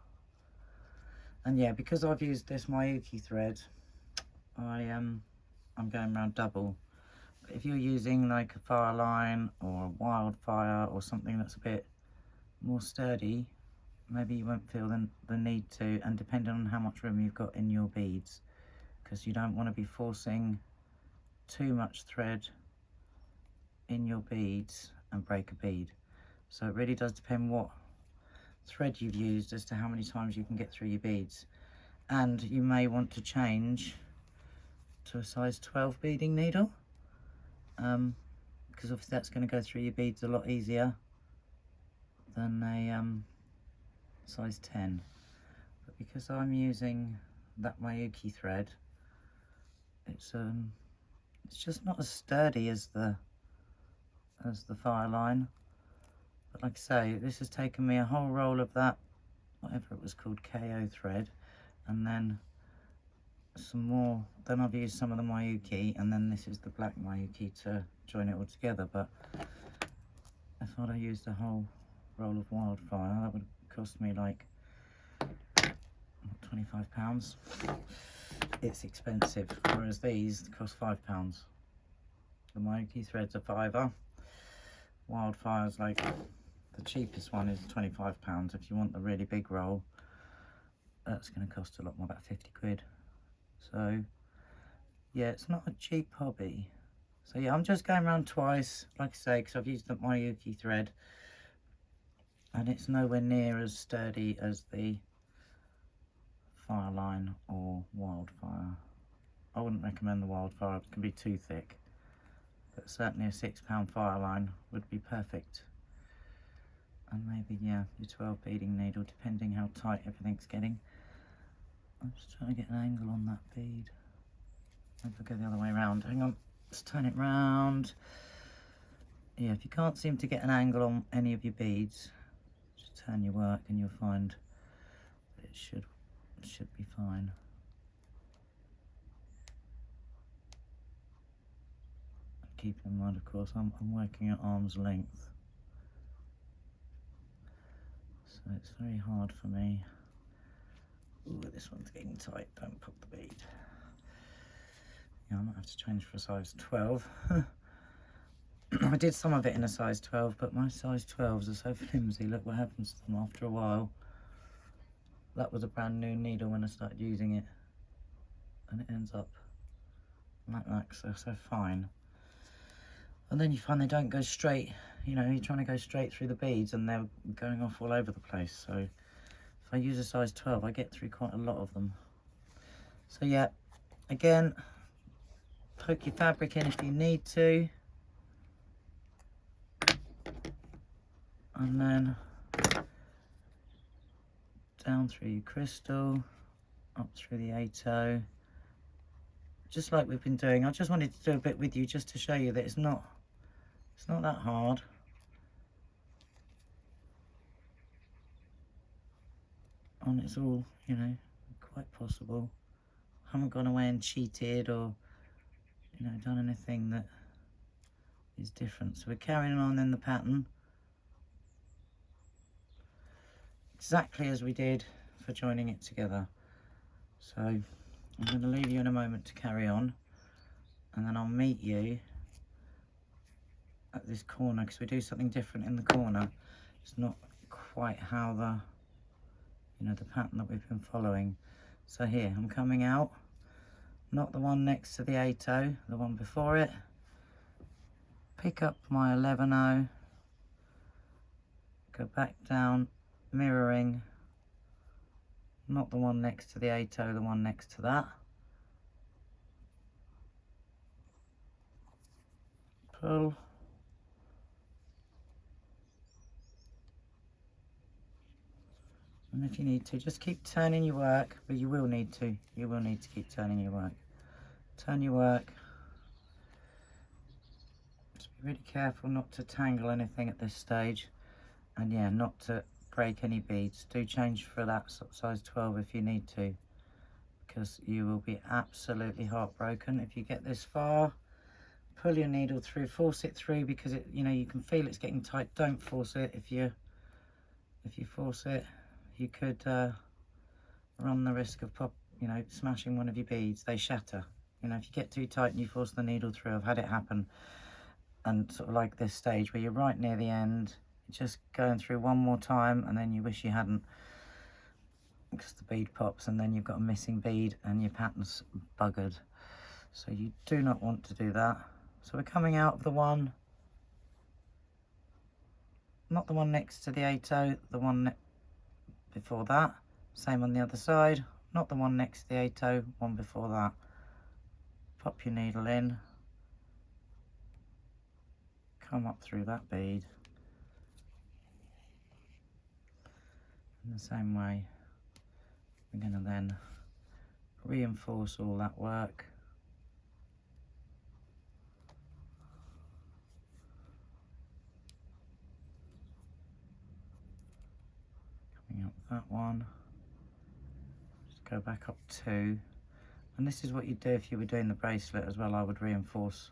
and yeah, because I've used this Miyuki thread, I'm going around double. But if you're using like a Fireline or a Wildfire or something that's a bit more sturdy, maybe you won't feel the need to, and depending on how much room you've got in your beads, because you don't want to be forcing too much thread in your beads and break a bead. So it really does depend what thread you've used as to how many times you can get through your beads. And you may want to change to a size 12 beading needle, because obviously that's going to go through your beads a lot easier than a size 10. But because I'm using that Miyuki thread, it's just not as sturdy as the Fireline. But like I say, this has taken me a whole roll of that, whatever it was called, KO thread, and then some more. Then I've used some of the Miyuki, and then this is the black Miyuki to join it all together. But if I'd have used a whole roll of Wildfire, that would cost me like £25. It's expensive, whereas these cost £5. The Miyuki thread's a £5. Wildfire's like, the cheapest one is £25. If you want the really big roll, that's going to cost a lot more, about 50 quid. So yeah, it's not a cheap hobby. So yeah, I'm just going around twice, like I say, because I've used the Miyuki thread, and it's nowhere near as sturdy as the Fireline or Wildfire. I wouldn't recommend the Wildfire, it can be too thick, but certainly a £6 Fireline would be perfect. And maybe, yeah, your 12 beading needle, depending how tight everything's getting. I'm just trying to get an angle on that bead. Maybe I'll go the other way around. Hang on, let's turn it round. Yeah, if you can't seem to get an angle on any of your beads, just turn your work and you'll find that it should be fine. Keep in mind, of course, I'm working at arm's length, so it's very hard for me. Ooh, this one's getting tight, don't pop the bead. Yeah, I might have to change for a size 12. I did some of it in a size 12, but my size 12s are so flimsy. Look what happens to them after a while. That was a brand new needle when I started using it, and it ends up like that, so fine. And then you find they don't go straight, you know, you're trying to go straight through the beads and they're going off all over the place. So if I use a size 12, I get through quite a lot of them. So yeah, again, poke your fabric in if you need to. And then down through your crystal, up through the 8/0. Just like we've been doing. I just wanted to do a bit with you just to show you that it's not that hard. And it's all, you know, quite possible. I haven't gone away and cheated or, you know, done anything that is different. So we're carrying on in the pattern exactly as we did for joining it together. So I'm going to leave you in a moment to carry on, and then I'll meet you at this corner because we do something different in the corner. It's not quite how the, you know, the pattern that we've been following. So here, I'm coming out, not the one next to the 8/0, the one before it. Pick up my 11/0, go back down, mirroring, not the one next to the 8/0, the one next to that. Pull. And if you need to, just keep turning your work, but you will need to keep turning your work. Turn your work. Just be really careful not to tangle anything at this stage. And yeah, not to break any beads. Do change for that size 12 if you need to, because you will be absolutely heartbroken if you get this far. Pull your needle through, force it through, because it, you know, you can feel it's getting tight. Don't force it. If you force it, you could run the risk of smashing one of your beads. They shatter. You know, if you get too tight and you force the needle through, I've had it happen. And sort of like this stage where you're right near the end, just going through one more time, and then you wish you hadn't, because the bead pops, and then you've got a missing bead and your pattern's buggered. So you do not want to do that. So we're coming out of the one, not the one next to the 8/0, the one before that. Same on the other side, not the one next to the 8/0, one before that. Pop your needle in, come up through that bead. In the same way, we're going to then reinforce all that work. Coming up that one, just go back up 2. And this is what you'd do if you were doing the bracelet as well. I would reinforce,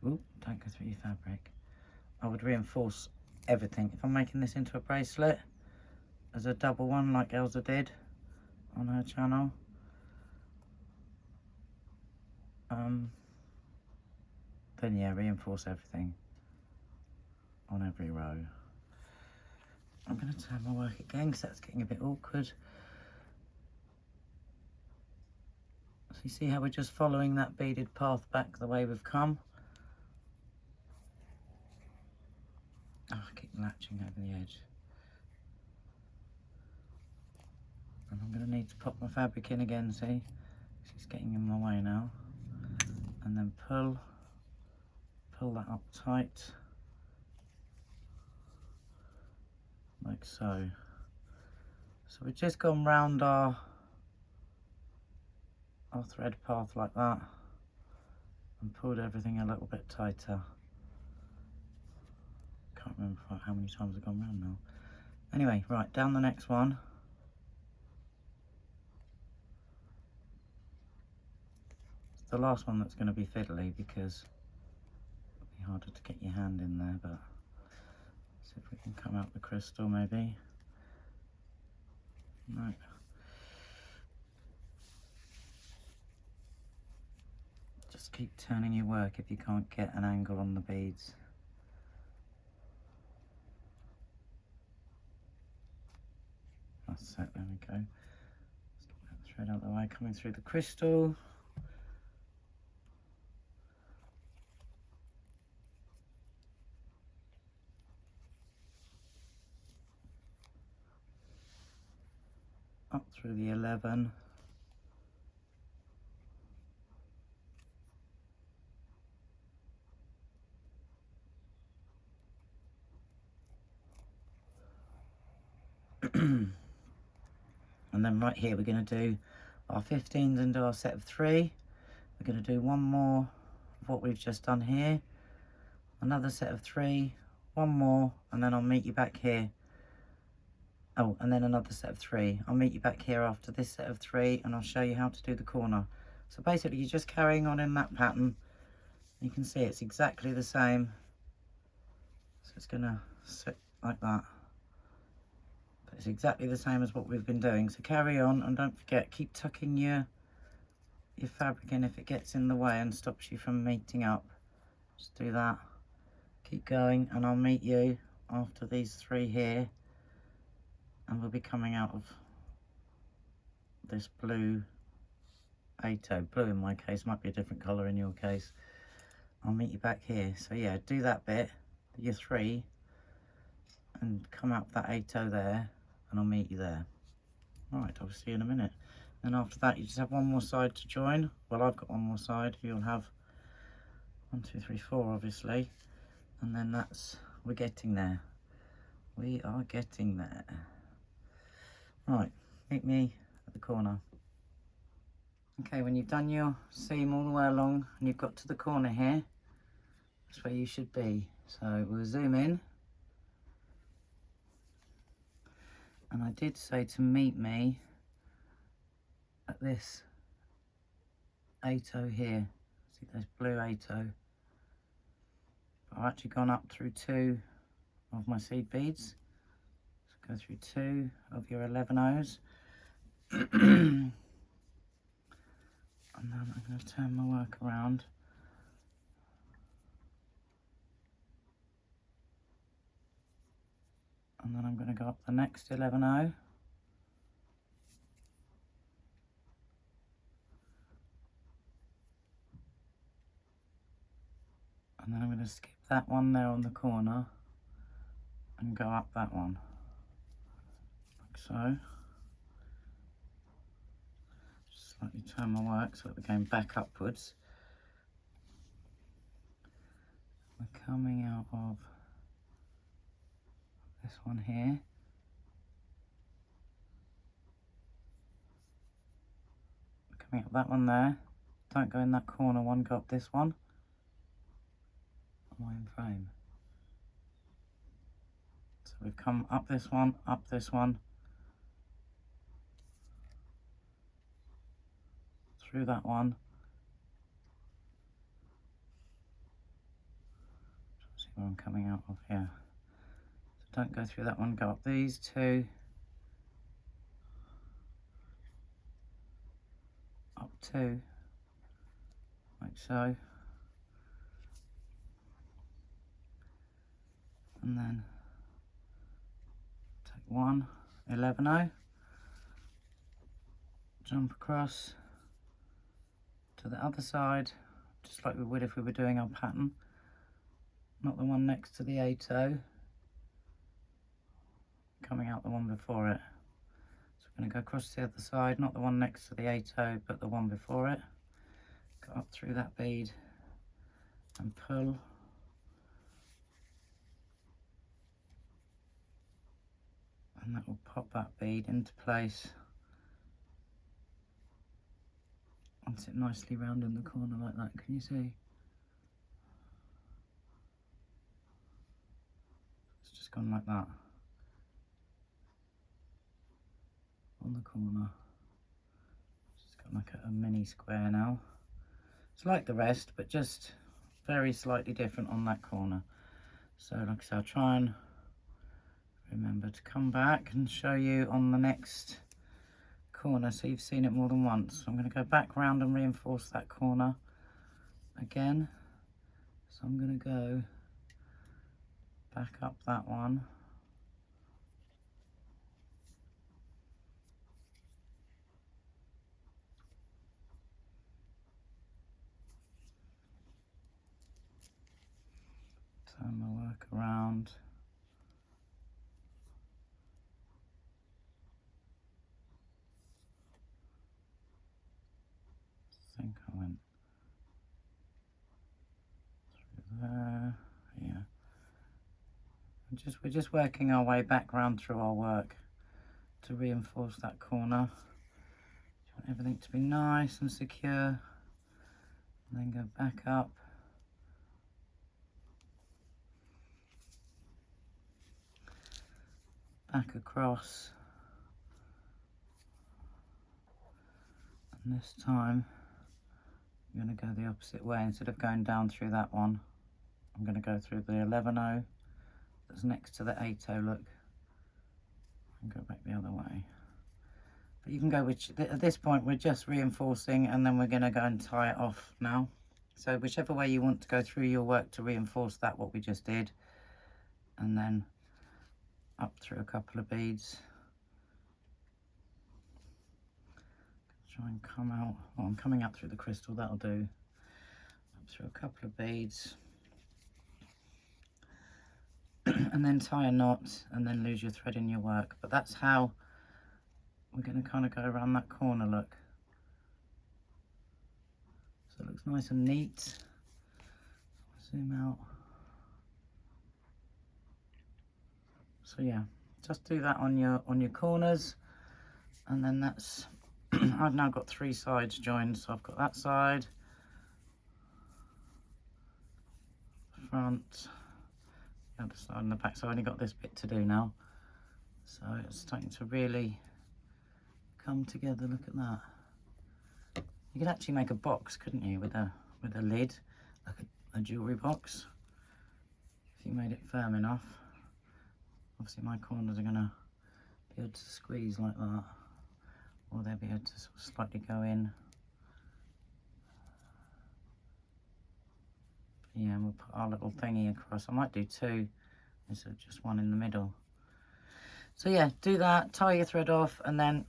ooh, don't go through your fabric. I would reinforce everything. If I'm making this into a bracelet as a double one like Elsa did on her channel, then yeah, reinforce everything on every row. I'm going to turn my work again because that's getting a bit awkward. So you see how we're just following that beaded path back the way we've come. Oh, I keep latching over the edge. And I'm going to need to pop my fabric in again, see? It's getting in my way now. And then pull that up tight, like so. So we've just gone round our thread path like that and pulled everything a little bit tighter. Can't remember how many times I've gone round now. Anyway, right, down the next one. It's the last one that's going to be fiddly because it'll be harder to get your hand in there, but see if we can come out the crystal maybe. No. Just keep turning your work if you can't get an angle on the beads. That's it, there we go. Let's get that thread out of the way, coming through the crystal. through the 11. And then right here we're going to do our 15s and do our set of 3. We're going to do one more of what we've just done here, another set of 3, one more, and then I'll meet you back here. Oh, and then another set of 3. I'll meet you back here after this set of 3 and I'll show you how to do the corner. So basically you're just carrying on in that pattern. You can see it's exactly the same. So it's going to sit like that. But it's exactly the same as what we've been doing. So carry on, and don't forget, keep tucking your fabric in if it gets in the way and stops you from meeting up. Just do that. Keep going, and I'll meet you after these 3 here. And we'll be coming out of this blue 8-0. Blue in my case, might be a different colour in your case. I'll meet you back here. So yeah, do that bit, your 3, and come out that 8-0 there, and I'll meet you there. Right, I'll see you in a minute. And after that, you just have one more side to join. Well, I've got one more side. You'll have 1, 2, 3, 4, obviously. And then we're getting there. We are getting there. Right, meet me at the corner. Okay, when you've done your seam all the way along and you've got to the corner here, that's where you should be. So we'll zoom in. And I did say to meet me at this 8-0 here. See those blue 8-0. I've actually gone up through 2 of my seed beads. So go through 2 of your 11-0s. And then I'm going to turn my work around. And then I'm going to go up the next 11-0. And then I'm going to skip that one there on the corner and go up that one, like so. Just slightly turn my work so that we're going back upwards. We're coming out of this one here. We're coming up that one there. Don't go in that corner one, go up this one. Am I in frame? So we've come up this one, through that one. See where I'm coming out of here. So don't go through that one, go up these 2. Up 2, like so. And then take 1, 11-0, jump across to the other side, just like we would if we were doing our pattern, not the one next to the 8-0, coming out the one before it. So we're going to go across to the other side, not the one next to the 8-0, but the one before it. Go up through that bead and pull. And that will pop that bead into place and sit nicely round in the corner like that. Can you see? It's just gone like that on the corner. It's got like a mini square now. It's like the rest, but just very slightly different on that corner. So like I said, I'll try and remember to come back and show you on the next corner so you've seen it more than once. So I'm going to go back round and reinforce that corner again. So I'm going to go back up that one. Turn my work around. think I went through there, yeah. We're just working our way back round through our work to reinforce that corner. You want everything to be nice and secure, and then go back up. Back across. And this time, I'm going to go the opposite way. Instead of going down through that one, I'm going to go through the 11-0 that's next to the 8-0 look, and go back the other way. But you can go with, at this point we're just reinforcing, and then we're going to go and tie it off now. So whichever way you want to go through your work to reinforce that, what we just did, and then up through a couple of beads. Try and come out, well, I'm coming out through the crystal, that'll do. Up through a couple of beads. And then tie a knot, and then lose your thread in your work. But that's how we're going to kind of go around that corner look. So it looks nice and neat. Zoom out. So yeah, just do that on your corners, and then that's I've now got 3 sides joined, so I've got that side, front, the other side and the back. So I've only got this bit to do now. So it's starting to really come together. Look at that. You could actually make a box, couldn't you, with a lid, like a jewellery box, if you made it firm enough. Obviously my corners are going to be able to squeeze like that, or they'll be able to sort of slightly go in. But yeah, we'll put our little thingy across. I might do 2 instead of just 1 in the middle. So yeah, do that, tie your thread off, and then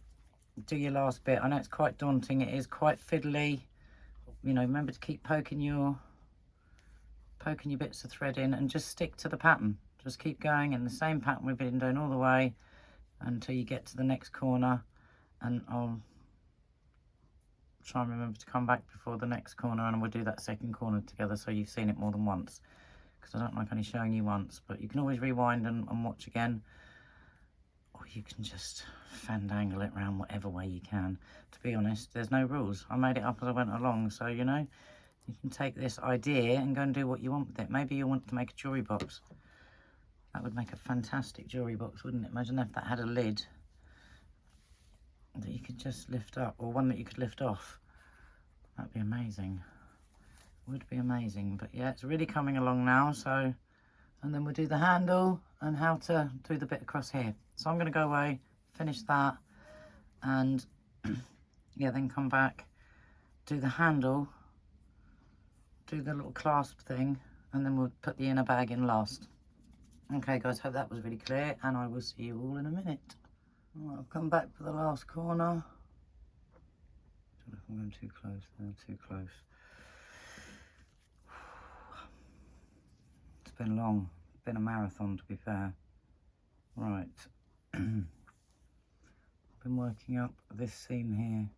do your last bit. I know it's quite daunting, it is quite fiddly. You know, remember to keep poking your bits of thread in, and just stick to the pattern. Just keep going in the same pattern we've been doing all the way until you get to the next corner, and I'll try and remember to come back before the next corner, and we'll do that second corner together so you've seen it more than once, because I don't like only showing you once. But you can always rewind and watch again, or you can just fandangle it around whatever way you can. To be honest, there's no rules. I made it up as I went along, so you know, you can take this idea and go and do what you want with it. Maybe you want to make a jewellery box. That would make a fantastic jewellery box, wouldn't it? Imagine if that had a lid that you could just lift up, or one that you could lift off. That'd be amazing. Would be amazing. But yeah, it's really coming along now. So, and then we'll do the handle and how to do the bit across here. So I'm going to go away, finish that, and yeah, then come back, do the handle, do the little clasp thing, and then we'll put the inner bag in last. Okay guys, hope that was really clear, and I will see you all in a minute. Right, I've come back for the last corner. I don't know if I'm going too close there, too close. It's been long, it's been a marathon to be fair. Right, I've been working up this seam here.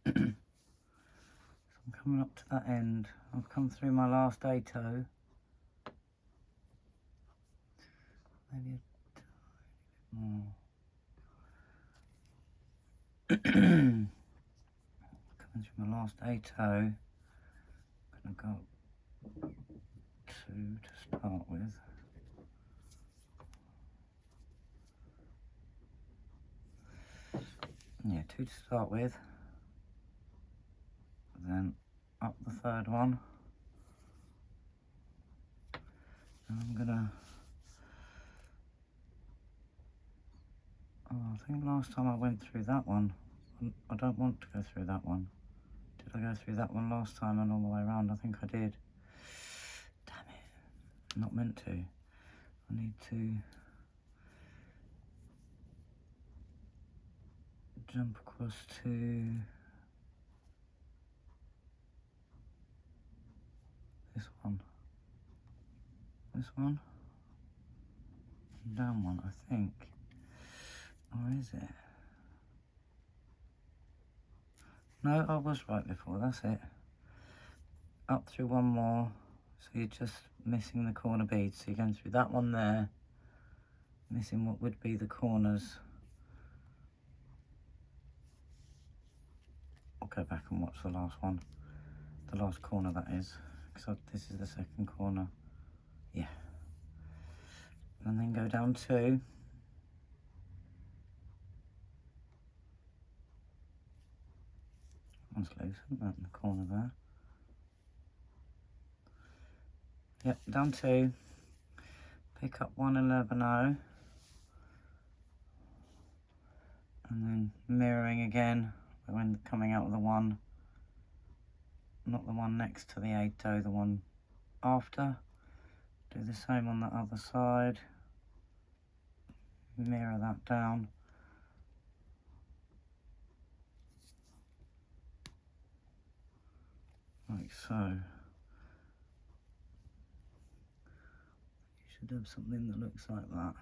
So I'm coming up to that end. I've come through my last A-toe. Maybe a tiny bit more. Coming through my last A-toe. I'm gonna go 2 to start with. Yeah, 2 to start with. Then up the 3rd one. And I'm gonna, I think last time I went through that one, I don't want to go through that one. Did I go through that one last time and all the way around? I think I did. Damn it. I'm not meant to. I need to jump across to this one. This one. And down one, I think. Or is it? No, I was right before, that's it. Up through one more, so you're just missing the corner beads. So you're going through that one there, missing what would be the corners. I'll go back and watch the last one, the last corner that is, because this is the second corner. Yeah. And then go down 2. One's loose, isn't that, in the corner there? Yep, down 2. Pick up 111.0. And then mirroring again when coming out of the one, not the one next to the 80, the one after. Do the same on the other side. Mirror that down. Like so. You should have something that looks like that.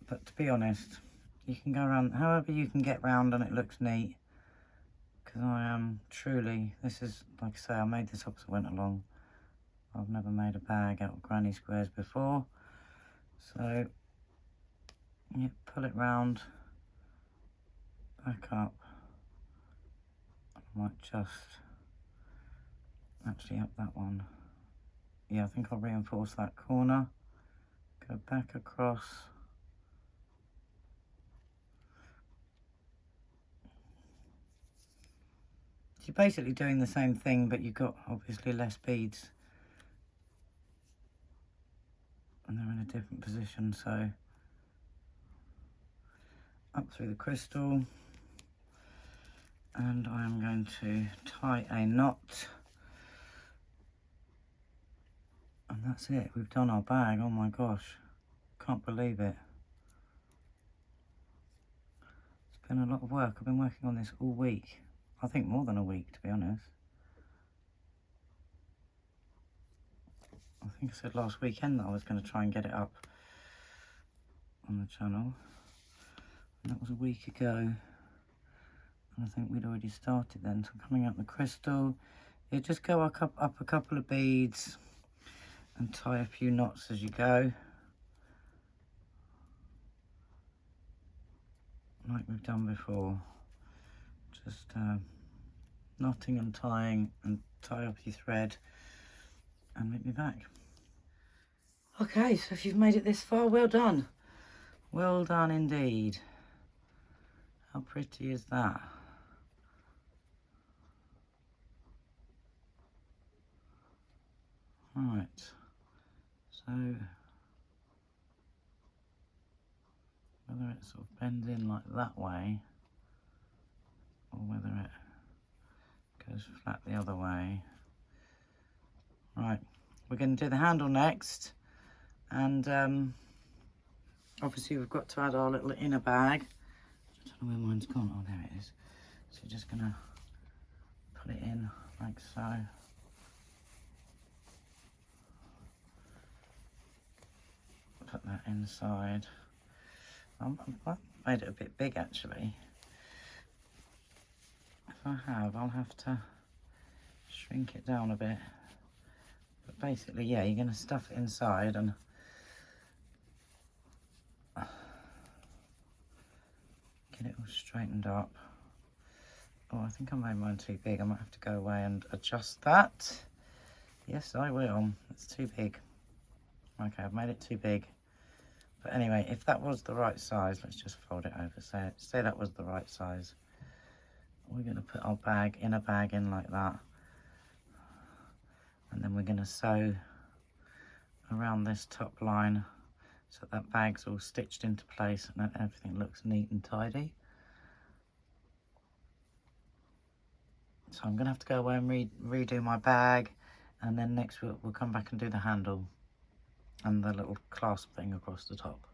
But to be honest, you can go around however you can get round and it looks neat. Because I am truly, this is, like I say, I made this up as I went along. I've never made a bag out of granny squares before. So, yeah, pull it round, back up. I might just actually up that one. Yeah, I think I'll reinforce that corner. Go back across. So you're basically doing the same thing, but you've got obviously less beads. And they're in a different position, so up through the crystal. And I am going to tie a knot. And that's it, we've done our bag. Oh my gosh, can't believe it. It's been a lot of work. I've been working on this all week. I think more than a week, to be honest. I think I said last weekend that I was going to try and get it up on the channel. And that was a week ago. And I think we'd already started then. So coming up the crystal, you just go up a couple of beads and tie a few knots as you go. Like we've done before. Just knotting and tying, and tie up your thread and meet me back. Okay, so if you've made it this far, well done. Well done indeed. How pretty is that? Right, so whether it sort of bends in like that way or whether it goes flat the other way. Right, we're going to do the handle next, and obviously we've got to add our little inner bag. I don't know where mine's gone. Oh, there it is. So you're just going to put it in like so. Put that inside. I've made it a bit big actually. If I have, I'll have to shrink it down a bit. But basically, yeah, you're going to stuff it inside and get it all straightened up. Oh, I think I made mine too big. I might have to go away and adjust that. Yes, I will. It's too big. Okay, I've made it too big. But anyway, if that was the right size, let's just fold it over. Say that was the right size. We're going to put our inner bag in like that. And then we're going to sew around this top line so that bag's all stitched into place and everything looks neat and tidy. So I'm going to have to go away and redo my bag, and then next we'll come back and do the handle and the little clasp thing across the top.